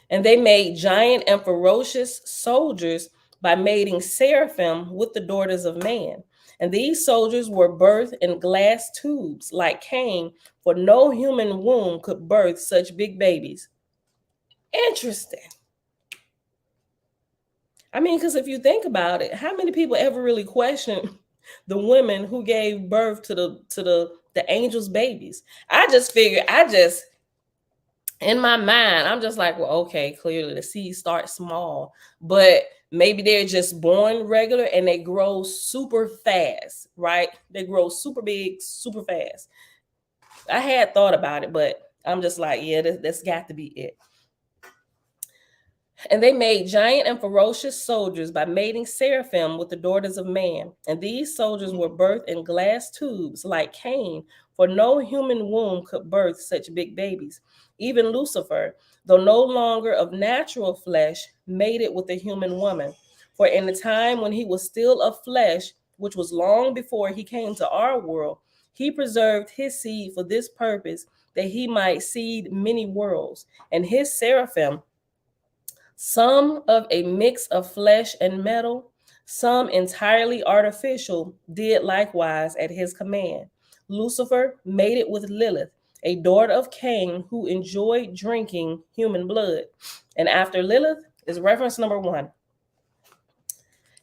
And they made giant and ferocious soldiers by mating seraphim with the daughters of man. And these soldiers were birthed in glass tubes like Cain, for no human womb could birth such big babies. Interesting. I mean, because if you think about it, how many people ever really question the women who gave birth to the angels' babies? I just figured, in my mind, I'm just like, well, okay, clearly the seeds start small, but maybe they're just born regular and they grow super fast, right? They grow super big, super fast. I had thought about it, but I'm just like, yeah, that's got to be it. And they made giant and ferocious soldiers by mating seraphim with the daughters of man. And these soldiers were birthed in glass tubes like Cain, for no human womb could birth such big babies. Even Lucifer, though no longer of natural flesh, mated with a human woman. For in the time when he was still of flesh, which was long before he came to our world, he preserved his seed for this purpose, that he might seed many worlds. And his seraphim, some of a mix of flesh and metal, some entirely artificial, did likewise at his command. Lucifer mated with Lilith, a daughter of Cain, who enjoyed drinking human blood. And after Lilith is reference number 1.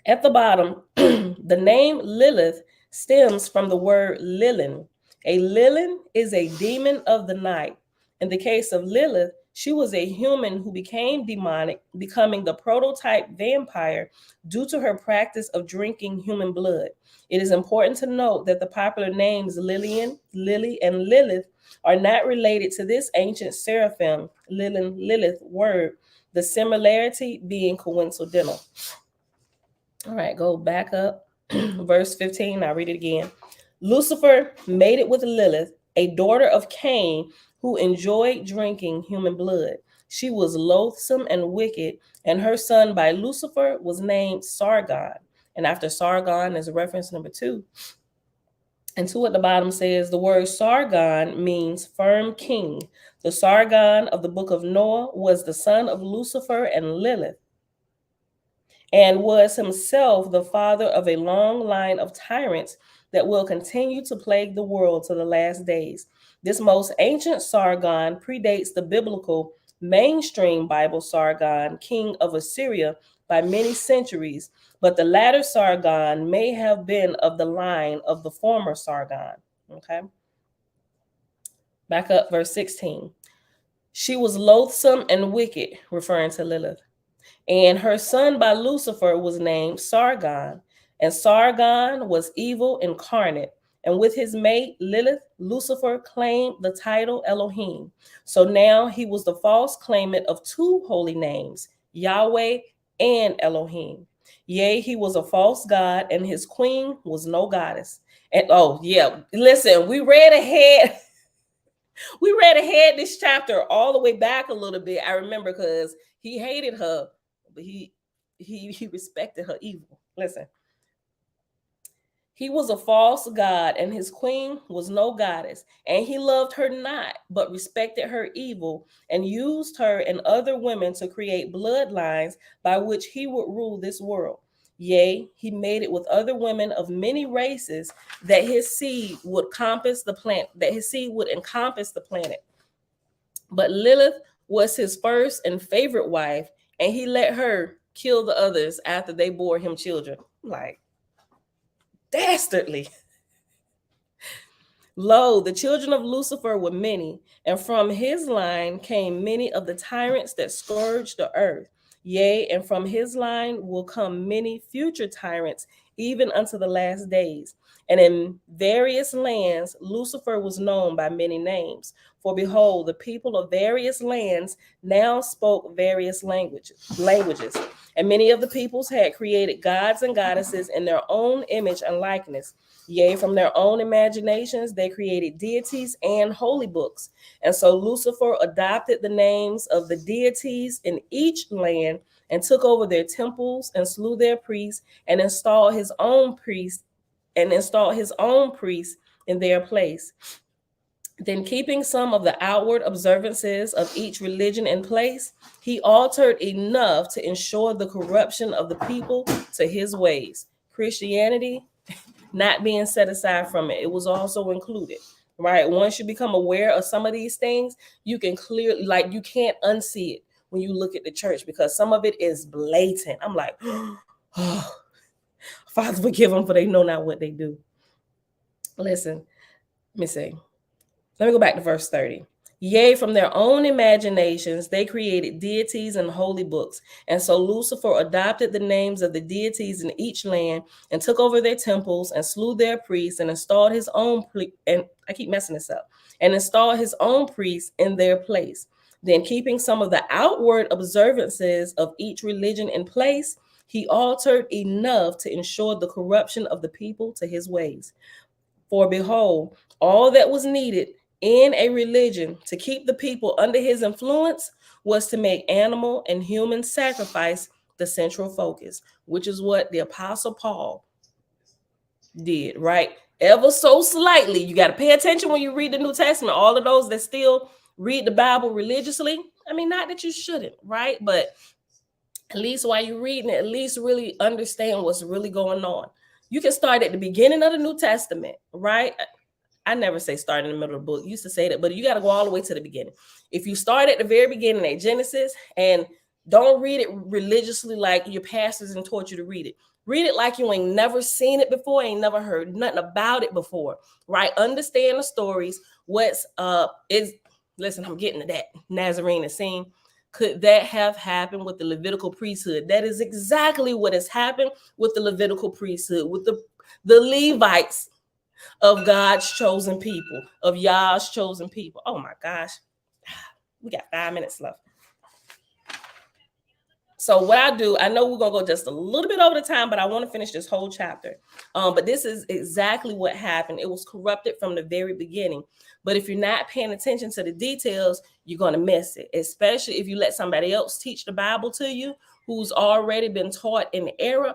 At the bottom, the name Lilith stems from the word Lilin. A Lilin is a demon of the night. In the case of Lilith, She was a human who became demonic, becoming the prototype vampire due to her practice of drinking human blood. It is important to note that the popular names Lily, and Lilith are not related to this ancient seraphim, Lilith word, the similarity being coincidental. All right, go back up. Verse 15, I'll read it again. Lucifer mated with Lilith, a daughter of Cain, who enjoyed drinking human blood. She was loathsome and wicked, and her son by Lucifer was named Sargon. And after Sargon is reference number 2. And 2 at the bottom says the word Sargon means firm king. The Sargon of the book of Noah was the son of Lucifer and Lilith, and was himself the father of a long line of tyrants that will continue to plague the world to the last days. This most ancient Sargon predates the biblical mainstream Bible Sargon, king of Assyria, by many centuries, but the latter Sargon may have been of the line of the former Sargon. Okay. Back up, verse 16. She was loathsome and wicked, referring to Lilith. And her son by Lucifer was named Sargon. And Sargon was evil incarnate. And with his mate Lilith, Lucifer claimed the title Elohim. So now he was the false claimant of 2 holy names, Yahweh and Elohim. Yea, he was a false god, and his queen was no goddess. And oh yeah, listen, we read ahead. We read ahead this chapter all the way back a little bit. I remember because he hated her, but he respected her evil. Listen. He was a false god, and his queen was no goddess, and he loved her not, but respected her evil, and used her and other women to create bloodlines by which he would rule this world. Yea, he made it with other women of many races, that his seed would encompass the planet. But Lilith was his first and favorite wife, and he let her kill the others after they bore him children. Like, dastardly. Lo, the children of Lucifer were many, and from his line came many of the tyrants that scourged the earth. Yea, and from his line will come many future tyrants, even unto the last days. And in various lands, Lucifer was known by many names. For behold, the people of various lands now spoke various languages. And many of the peoples had created gods and goddesses in their own image and likeness. Yea, from their own imaginations, they created deities and holy books. And so Lucifer adopted the names of the deities in each land and took over their temples and slew their priests and installed his own priests in their place. Then, keeping some of the outward observances of each religion in place, he altered enough to ensure the corruption of the people to his ways. Christianity not being set aside from it. It was also included, right? Once you become aware of some of these things, you can clearly, like, you can't unsee it when you look at the church, because some of it is blatant. I'm like, oh, Father, forgive them, for they know not what they do. Listen, let me see. Let me go back to verse 30. Yea, from their own imaginations, they created deities and holy books. And so Lucifer adopted the names of the deities in each land and took over their temples and slew their priests and installed his own, installed his own priests in their place. Then, keeping some of the outward observances of each religion in place, he altered enough to ensure the corruption of the people to his ways. For behold, all that was needed in a religion to keep the people under his influence was to make animal and human sacrifice the central focus, which is what the Apostle Paul did, right? Ever so slightly. You got to pay attention when you read the New Testament. All of those that still read the Bible religiously, I mean, not that you shouldn't, right? But at least while you're reading it, at least really understand what's really going on. You can start at the beginning of the New Testament, right? I never say start in the middle of the book. I used to say that, but you got to go all the way to the beginning. If you start at the very beginning at Genesis, and don't read it religiously like your pastors and taught you to read it. Read it like you ain't never seen it before, ain't never heard nothing about it before, right? Understand the stories. What's is Listen, I'm getting to that. Nazarene is seen. Could that have happened with the Levitical priesthood? That is exactly what has happened with the Levitical priesthood, with the Levites of God's chosen people, of Yah's chosen people. Oh my gosh. We got 5 minutes left. So what I do, I know we're going to go just a little bit over the time, but I want to finish this whole chapter. But this is exactly what happened. It was corrupted from the very beginning. But if you're not paying attention to the details, you're going to miss it, especially if you let somebody else teach the Bible to you who's already been taught in error.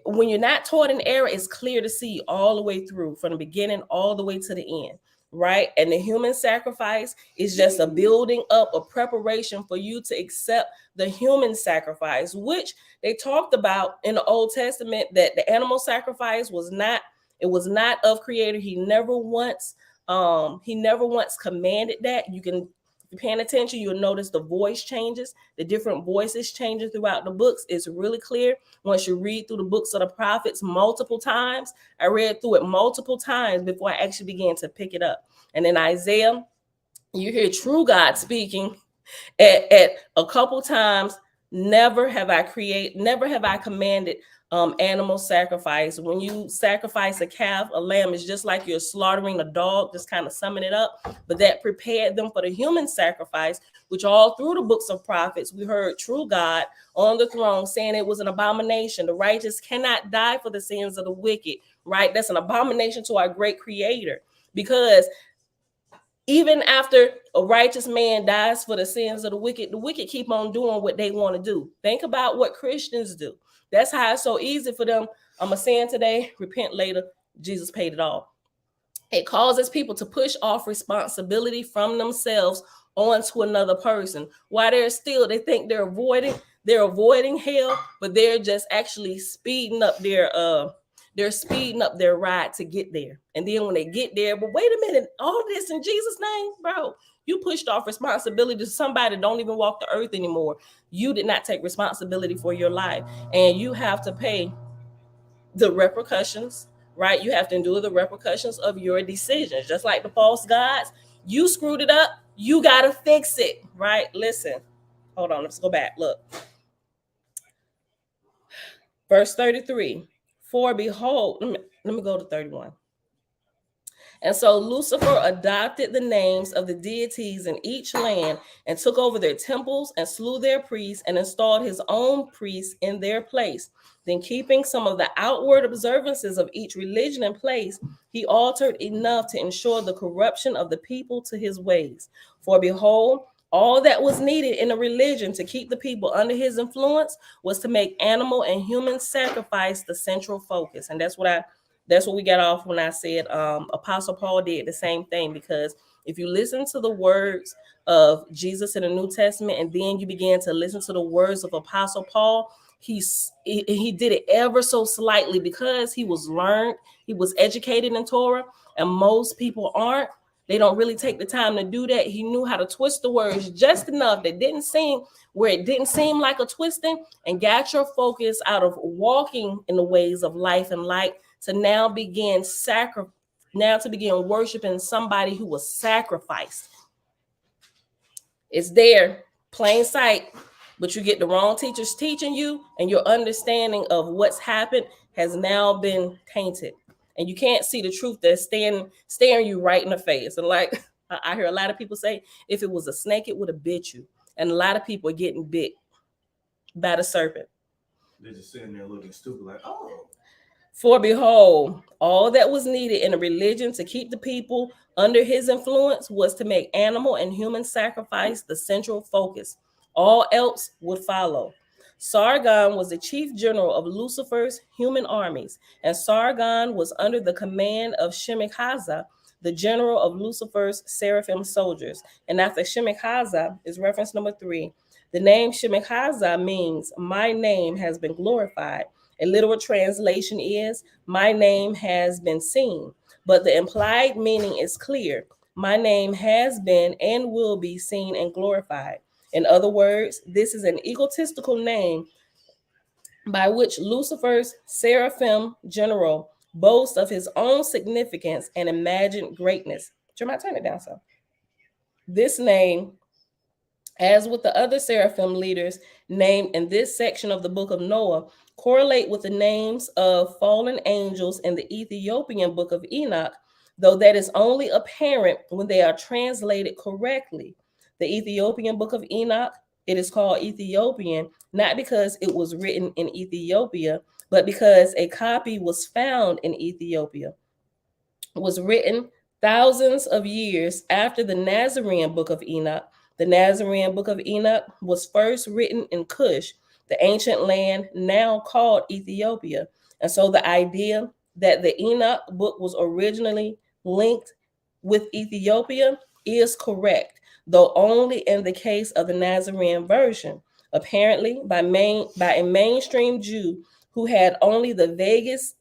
When you're not taught in error, it's clear to see all the way through, from the beginning all the way to the end, right? And the human sacrifice is just a building up, a preparation for you to accept the human sacrifice, which they talked about in the Old Testament, that the animal sacrifice was not of Creator. He never once commanded that. You can, if you're paying attention, you'll notice the voice changes, the different voices changing throughout the books. It's really clear once you read through the books of the prophets multiple times. I read through it multiple times before I actually began to pick it up. And in Isaiah, you hear true God speaking at a couple times. Never have I commanded animal sacrifice. When you sacrifice a calf, a lamb, is just like you're slaughtering a dog, just kind of summing it up. But that prepared them for the human sacrifice, which all through the books of prophets, we heard true God on the throne saying it was an abomination. The righteous cannot die for the sins of the wicked, right? That's an abomination to our great Creator, because even after a righteous man dies for the sins of the wicked keep on doing what they want to do. Think about what Christians do. That's how it's so easy for them. I'm a saying today, repent later, Jesus paid it all. It causes people to push off responsibility from themselves onto another person. While they think they're avoiding hell, but they're just actually speeding up their ride to get there. And then when they get there, but wait a minute, all this in Jesus' name, bro, you pushed off responsibility to somebody that don't even walk the earth anymore. You did not take responsibility for your life, and you have to pay the repercussions, right? You have to endure the repercussions of your decisions. Just like the false gods, you screwed it up, you got to fix it, right? Listen, hold on, let's go back. Look, verse 33. For behold, let me go to 31. And so Lucifer adopted the names of the deities in each land and took over their temples and slew their priests and installed his own priests in their place. Then, keeping some of the outward observances of each religion in place, he altered enough to ensure the corruption of the people to his ways. For behold, all that was needed in a religion to keep the people under his influence was to make animal and human sacrifice the central focus. And that's what we got off when I said Apostle Paul did the same thing. Because if you listen to the words of Jesus in the New Testament, and then you begin to listen to the words of Apostle Paul, he did it ever so slightly, because he was learned, he was educated in Torah, and most people aren't. They don't really take the time to do that. He knew how to twist the words just enough that didn't seem like a twisting, and got your focus out of walking in the ways of life and light to now begin worshiping somebody who was sacrificed. It's there, plain sight, but you get the wrong teachers teaching you, and your understanding of what's happened has now been tainted. And you can't see the truth that's staring you right in the face. And like I hear a lot of people say, if it was a snake, it would have bit you. And a lot of people are getting bit by the serpent. They're just sitting there looking stupid, like, oh. For behold, all that was needed in a religion to keep the people under his influence was to make animal and human sacrifice the central focus. All else would follow. Sargon was the chief general of Lucifer's human armies, and Sargon was under the command of Shemikhaza, the general of Lucifer's seraphim soldiers. And after Shemikhaza is reference number 3. The name Shemikhaza means my name has been glorified. A literal translation is my name has been seen, but the implied meaning is clear. My name has been and will be seen and glorified. In other words, this is an egotistical name by which Lucifer's seraphim general boasts of his own significance and imagined greatness. Jeremiah, turn it down, son. This name, as with the other seraphim leaders named in this section of the book of Noah, correlate with the names of fallen angels in the Ethiopian book of Enoch, though that is only apparent when they are translated correctly. The Ethiopian book of Enoch, it is called Ethiopian, not because it was written in Ethiopia, but because a copy was found in Ethiopia. It was written thousands of years after the Nazarene book of Enoch. The Nazarene book of Enoch was first written in Cush, the ancient land now called Ethiopia. And so the idea that the Enoch book was originally linked with Ethiopia is correct, though only in the case of the Nazarene version, apparently by a mainstream Jew who had only the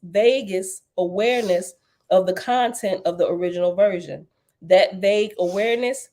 vaguest awareness of the content of the original version. That vague awareness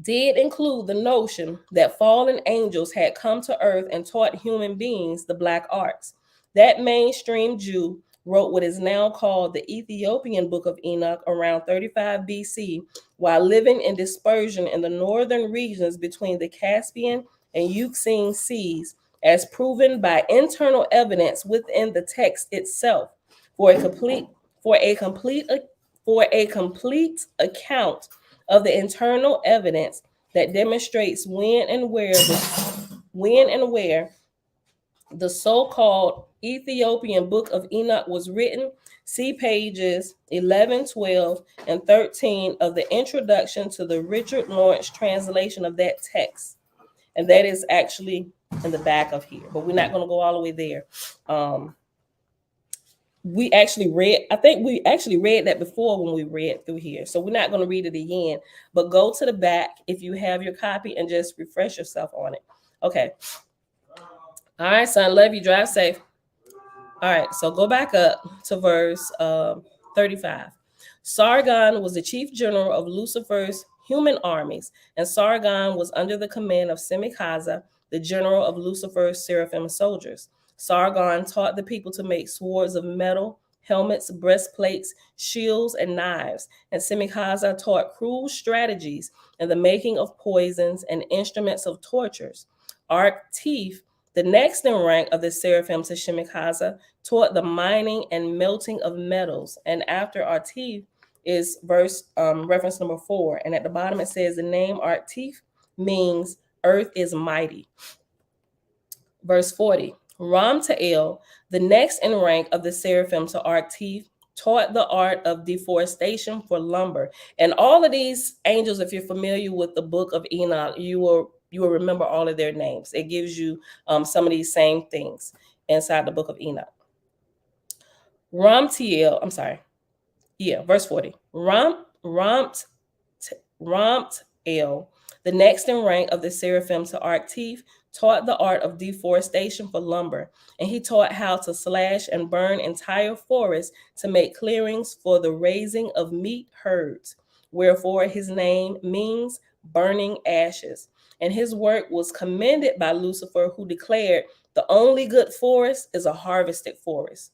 did include the notion that fallen angels had come to earth and taught human beings the black arts. That mainstream Jew wrote what is now called the Ethiopian Book of Enoch around 35 BC, while living in dispersion in the northern regions between the Caspian and Euxine seas, as proven by internal evidence within the text itself. For a complete for a complete for a complete account of the internal evidence that demonstrates when and where the so-called Ethiopian Book of Enoch was written, see pages 11, 12, and 13 of the introduction to the Richard Lawrence translation of that text. And that is actually in the back of here, but we're not going to go all the way there. I think we actually read that before when we read through here. So we're not going to read it again, but go to the back if you have your copy and just refresh yourself on it. Okay. All right, son, love you, drive safe. All right, so go back up to verse 35. Sargon was the chief general of Lucifer's human armies, and Sargon was under the command of Semikaza, the general of Lucifer's seraphim soldiers. Sargon taught the people to make swords of metal, helmets, breastplates, shields, and knives, and Semikaza taught cruel strategies in the making of poisons and instruments of tortures. Artif, the next in rank of the seraphim to Shemikaza, taught the mining and melting of metals. And after Artif is reference number 4. And at the bottom it says the name Artif means earth is mighty. Verse 40. Ramtael, the next in rank of the seraphim to Artif, taught the art of deforestation for lumber. And all of these angels, if you're familiar with the book of Enoch, you will remember all of their names. It gives you some of these same things inside the book of Enoch. Verse 40. Ramtael, the next in rank of the seraphim to Artif, taught the art of deforestation for lumber, and he taught how to slash and burn entire forests to make clearings for the raising of meat herds, wherefore his name means burning ashes. And his work was commended by Lucifer, who declared, the only good forest is a harvested forest.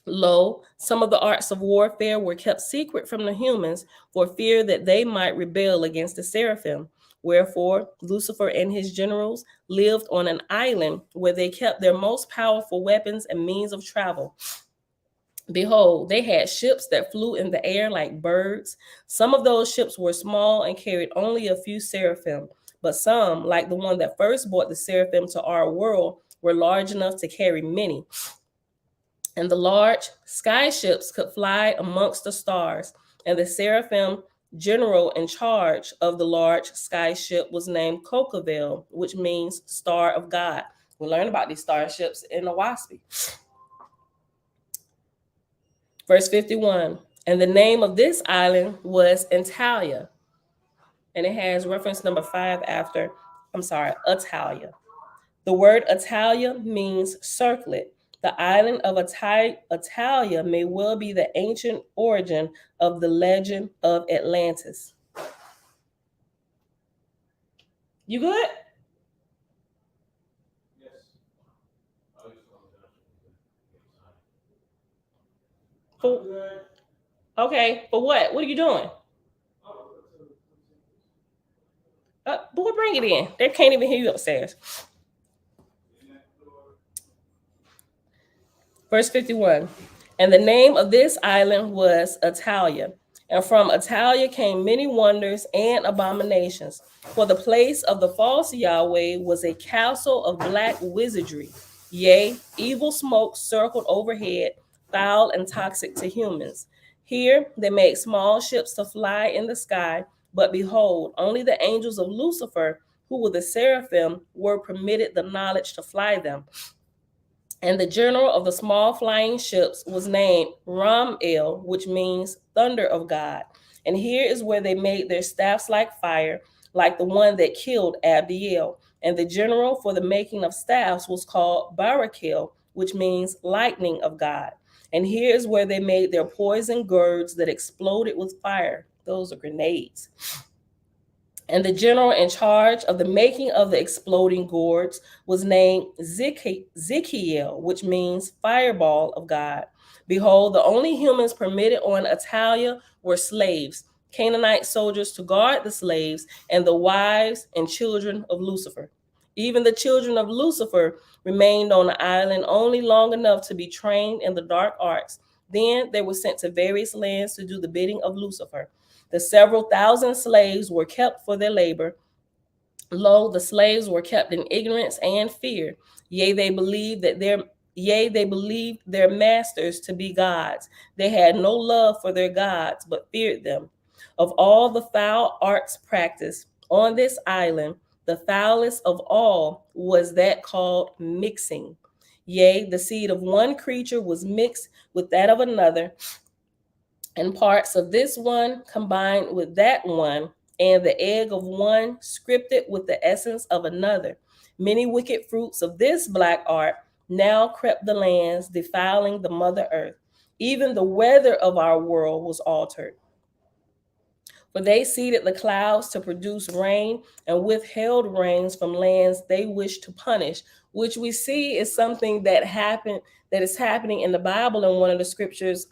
Lo, some of the arts of warfare were kept secret from the humans for fear that they might rebel against the seraphim. Wherefore, Lucifer and his generals lived on an island where they kept their most powerful weapons and means of travel. Behold, they had ships that flew in the air like birds. Some of those ships were small and carried only a few seraphim, but some, like the one that first brought the seraphim to our world, were large enough to carry many. And the large sky ships could fly amongst the stars, and the seraphim general in charge of the large sky ship was named Kokovel, which means star of God. We learn about these starships in the WASPy. Verse 51, and the name of this island was Antalya, and it has reference number 5 after, Atalia. The word Atalia means circlet. The island of Atalia may well be the ancient origin of the legend of Atlantis. You good? Okay, for what? What are you doing? Boy, bring it in. They can't even hear you upstairs. Verse 51. And the name of this island was Italia. And from Italia came many wonders and abominations. For the place of the false Yahweh was a castle of black wizardry. Yea, evil smoke circled overhead, foul and toxic to humans. Here they made small ships to fly in the sky, but behold, only the angels of Lucifer, who were the seraphim, were permitted the knowledge to fly them. And the general of the small flying ships was named Ram-El, which means thunder of God. And here is where they made their staffs like fire, like the one that killed Abdiel. And the general for the making of staffs was called Barakel, which means lightning of God. And here is where they made their poison gourds that exploded with fire. Those are grenades. And the general in charge of the making of the exploding gourds was named Zikiel, which means fireball of God. Behold, the only humans permitted on Italia were slaves, Canaanite soldiers to guard the slaves, and the wives and children of Lucifer. Even the children of Lucifer remained on the island only long enough to be trained in the dark arts. Then they were sent to various lands to do the bidding of Lucifer. The several thousand slaves were kept for their labor. Lo, the slaves were kept in ignorance and fear. Yea, they believed their masters to be gods. They had no love for their gods, but feared them. Of all the foul arts practiced on this island, the foulest of all was that called mixing. Yea, the seed of one creature was mixed with that of another, and parts of this one combined with that one, and the egg of one scripted with the essence of another. Many wicked fruits of this black art now crept the lands, defiling the mother earth. Even the weather of our world was altered. For they seeded the clouds to produce rain and withheld rains from lands they wished to punish, which we see is something that is happening in the Bible in one of the scriptures.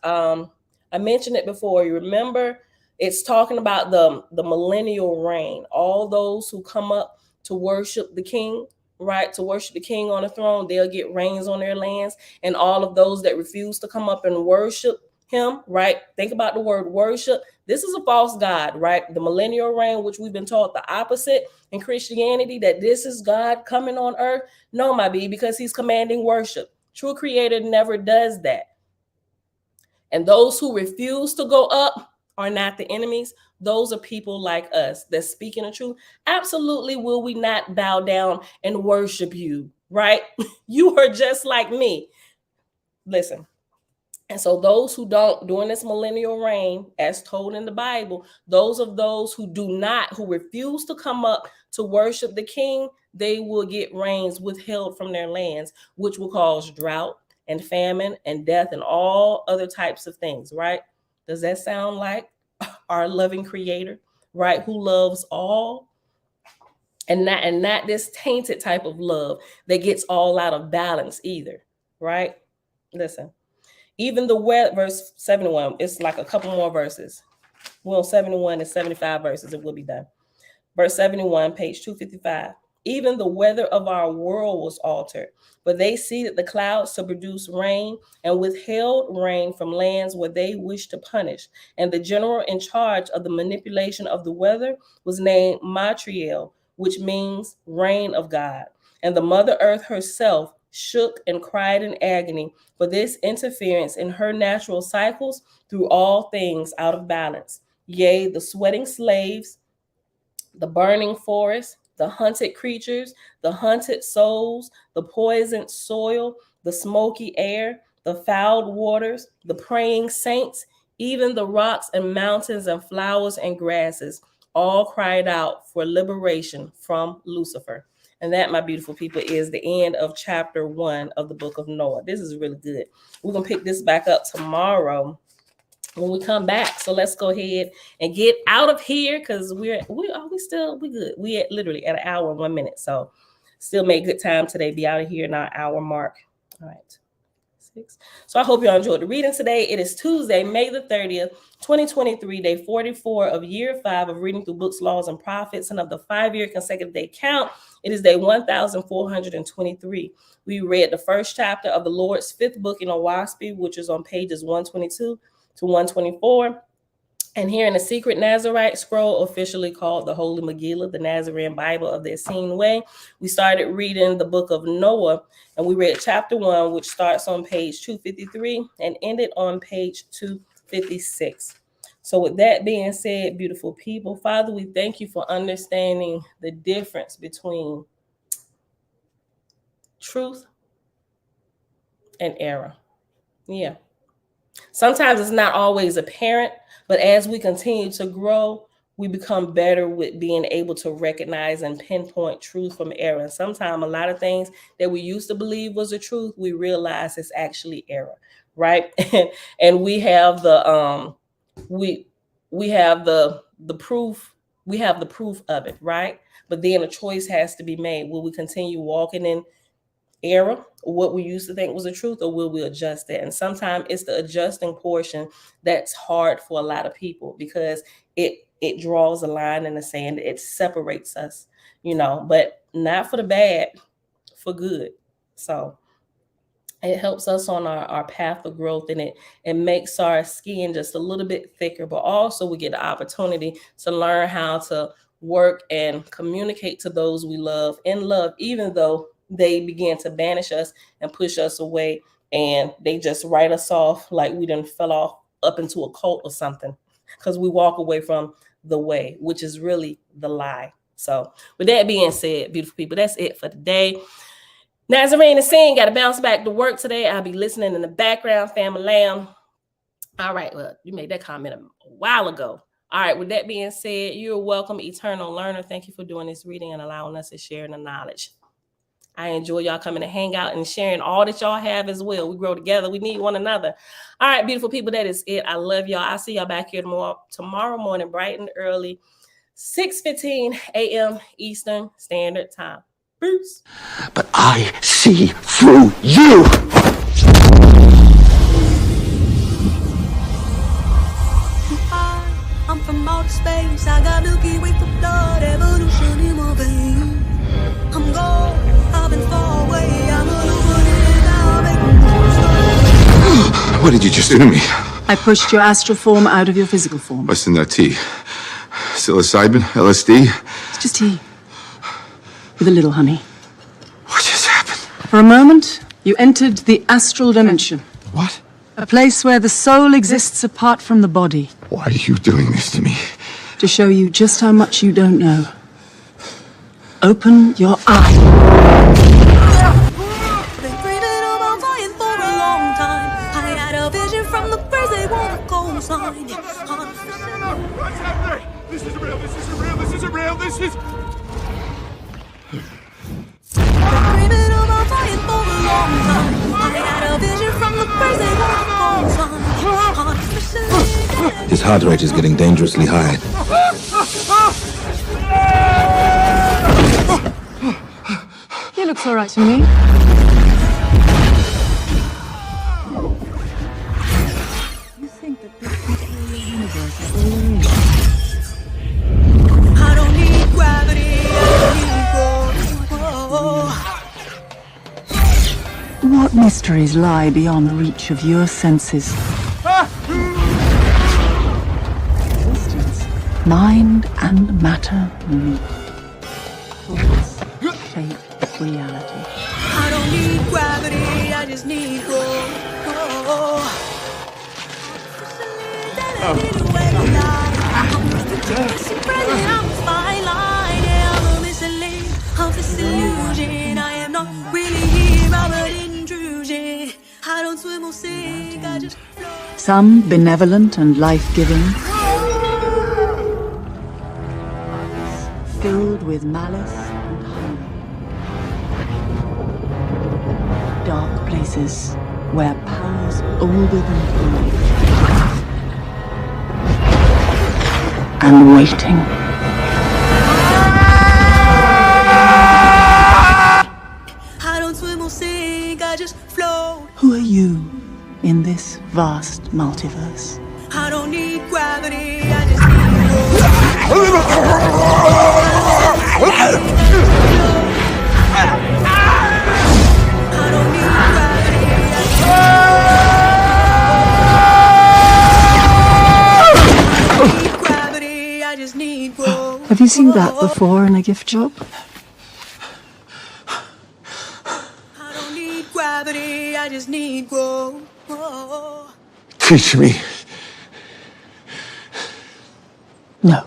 I mentioned it before. You remember, it's talking about the millennial reign. All those who come up to worship the king, right, to worship the king on the throne, they'll get rains on their lands. And all of those that refuse to come up and worship him, right? Think about the word worship. This is a false god, right? The millennial reign, which we've been taught the opposite in Christianity, that this is God coming on earth. No, my B, because he's commanding worship. True creator never does that. And those who refuse to go up are not the enemies. Those are people like us that's speaking the truth. Absolutely will we not bow down and worship you, right? You are just like me. Listen. And so those who don't, during this millennial reign, as told in the Bible, those who refuse to come up to worship the king, they will get rains withheld from their lands, which will cause drought and famine and death and all other types of things, right? Does that sound like our loving creator, right? Who loves all, and not this tainted type of love that gets all out of balance either, right? Listen. Even the weather, verse 71, it's like a couple more verses. Well, 71 and 75 verses, it will be done. Verse 71, page 255. Even the weather of our world was altered, but they seeded the clouds to produce rain and withheld rain from lands where they wished to punish. And the general in charge of the manipulation of the weather was named Matriel, which means rain of God. And the mother earth herself shook and cried in agony for this interference in her natural cycles, threw all things out of balance. Yea, the sweating slaves, the burning forest, the hunted creatures, the hunted souls, the poisoned soil, the smoky air, the fouled waters, the praying saints, even the rocks and mountains and flowers and grasses, all cried out for liberation from Lucifer. And that, my beautiful people, is the end of chapter 1 of the book of Noah. This is really good. We're going to pick this back up tomorrow when we come back. So let's go ahead and get out of here, because we good. We at literally at an hour and 1 minute. So still make good time today. Be out of here in our hour mark. All right. So I hope y'all enjoyed the reading today. It is Tuesday, May the 30th, 2023, day 44 of year 5 of reading through books, laws, and prophets. And of the 5-year consecutive day count, it is day 1423. We read the first chapter of the Lord's 5th book in Owaspy, which is on pages 122 to 124. And here in the Secret Nazarite Scroll, officially called the Holy Megillah, the Nazarene Bible of the Essene Way, we started reading the book of Noah, and we read chapter 1, which starts on page 253 and ended on page 256. So with that being said, beautiful people, Father, we thank you for understanding the difference between truth and error. Yeah. Sometimes it's not always apparent, but as we continue to grow, we become better with being able to recognize and pinpoint truth from error. And sometimes a lot of things that we used to believe was the truth, we realize it's actually error, right? And we have the we have the proof, we have the proof of it, right? But then a choice has to be made. Will we continue walking in error, what we used to think was the truth, or will we adjust that? And sometimes it's the adjusting portion that's hard for a lot of people, because it draws a line in the sand. It separates us, but not for the bad, for good. So it helps us on our path of growth, and it makes our skin just a little bit thicker, but also we get the opportunity to learn how to work and communicate to those we love in love, even though they begin to banish us and push us away, and they just write us off like we done fell off up into a cult or something, because we walk away from the way, which is really the lie. So with that being said, beautiful people, that's it for today. Nazarene is saying, got to bounce back to work today. I'll be listening in the background, family lamb. All right, well, you made that comment a while ago. All right, with that being said, you're welcome, eternal learner. Thank you for doing this reading and allowing us to share the knowledge. I enjoy y'all coming to hang out and sharing all that y'all have as well. We grow together. We need one another. All right, beautiful people, that is it. I love y'all. I'll see y'all back here tomorrow morning, bright and early, 6:15 a.m. Eastern Standard Time. Peace. But I see through you. I'm from outer space. I got Milky Way for blood, evolution in my veins. I'm gold. I've been far away. I'm What did you just do to me? I pushed your astral form out of your physical form. What's in that tea? Psilocybin? LSD? It's just tea. With a little honey. What just happened? For a moment, you entered the astral dimension. What? A place where the soul exists apart from the body. Why are you doing this to me? To show you just how much you don't know. Open your eyes. been dreaming about flying for a long time. I had a vision from the crazy water coastline. What's happening? This isn't real. This isn't real. This isn't real. This is... Dreaming about flying for a long time. I had a vision from the crazy water coastline. His heart rate is getting dangerously high. He looks all right to me. You think that this material universe is all there is? I don't need gravity. What mysteries lie beyond the reach of your senses? Existence, mind and matter meet. Thoughts shape reality. I don't need gravity. I just need I am not really here. I'm an intrusion. I don't swim or sink. I just float. Some benevolent and life-giving, filled with malice and hunger. Dark places where powers older than time and waiting. I don't swim or sink. I just float. Who are you? vast multiverse. I don't need gravity, I just need I don't need gravity, I just need growth. Have you seen that before in a gift shop? I don't need gravity, I just need growth. Teach me. No.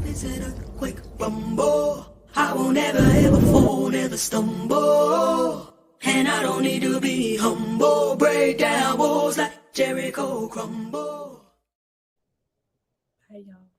It's an earthquake rumble. I won't ever ever fall, never stumble. And I don't need to be humble. Break down walls like Jericho crumble. Hey, y'all.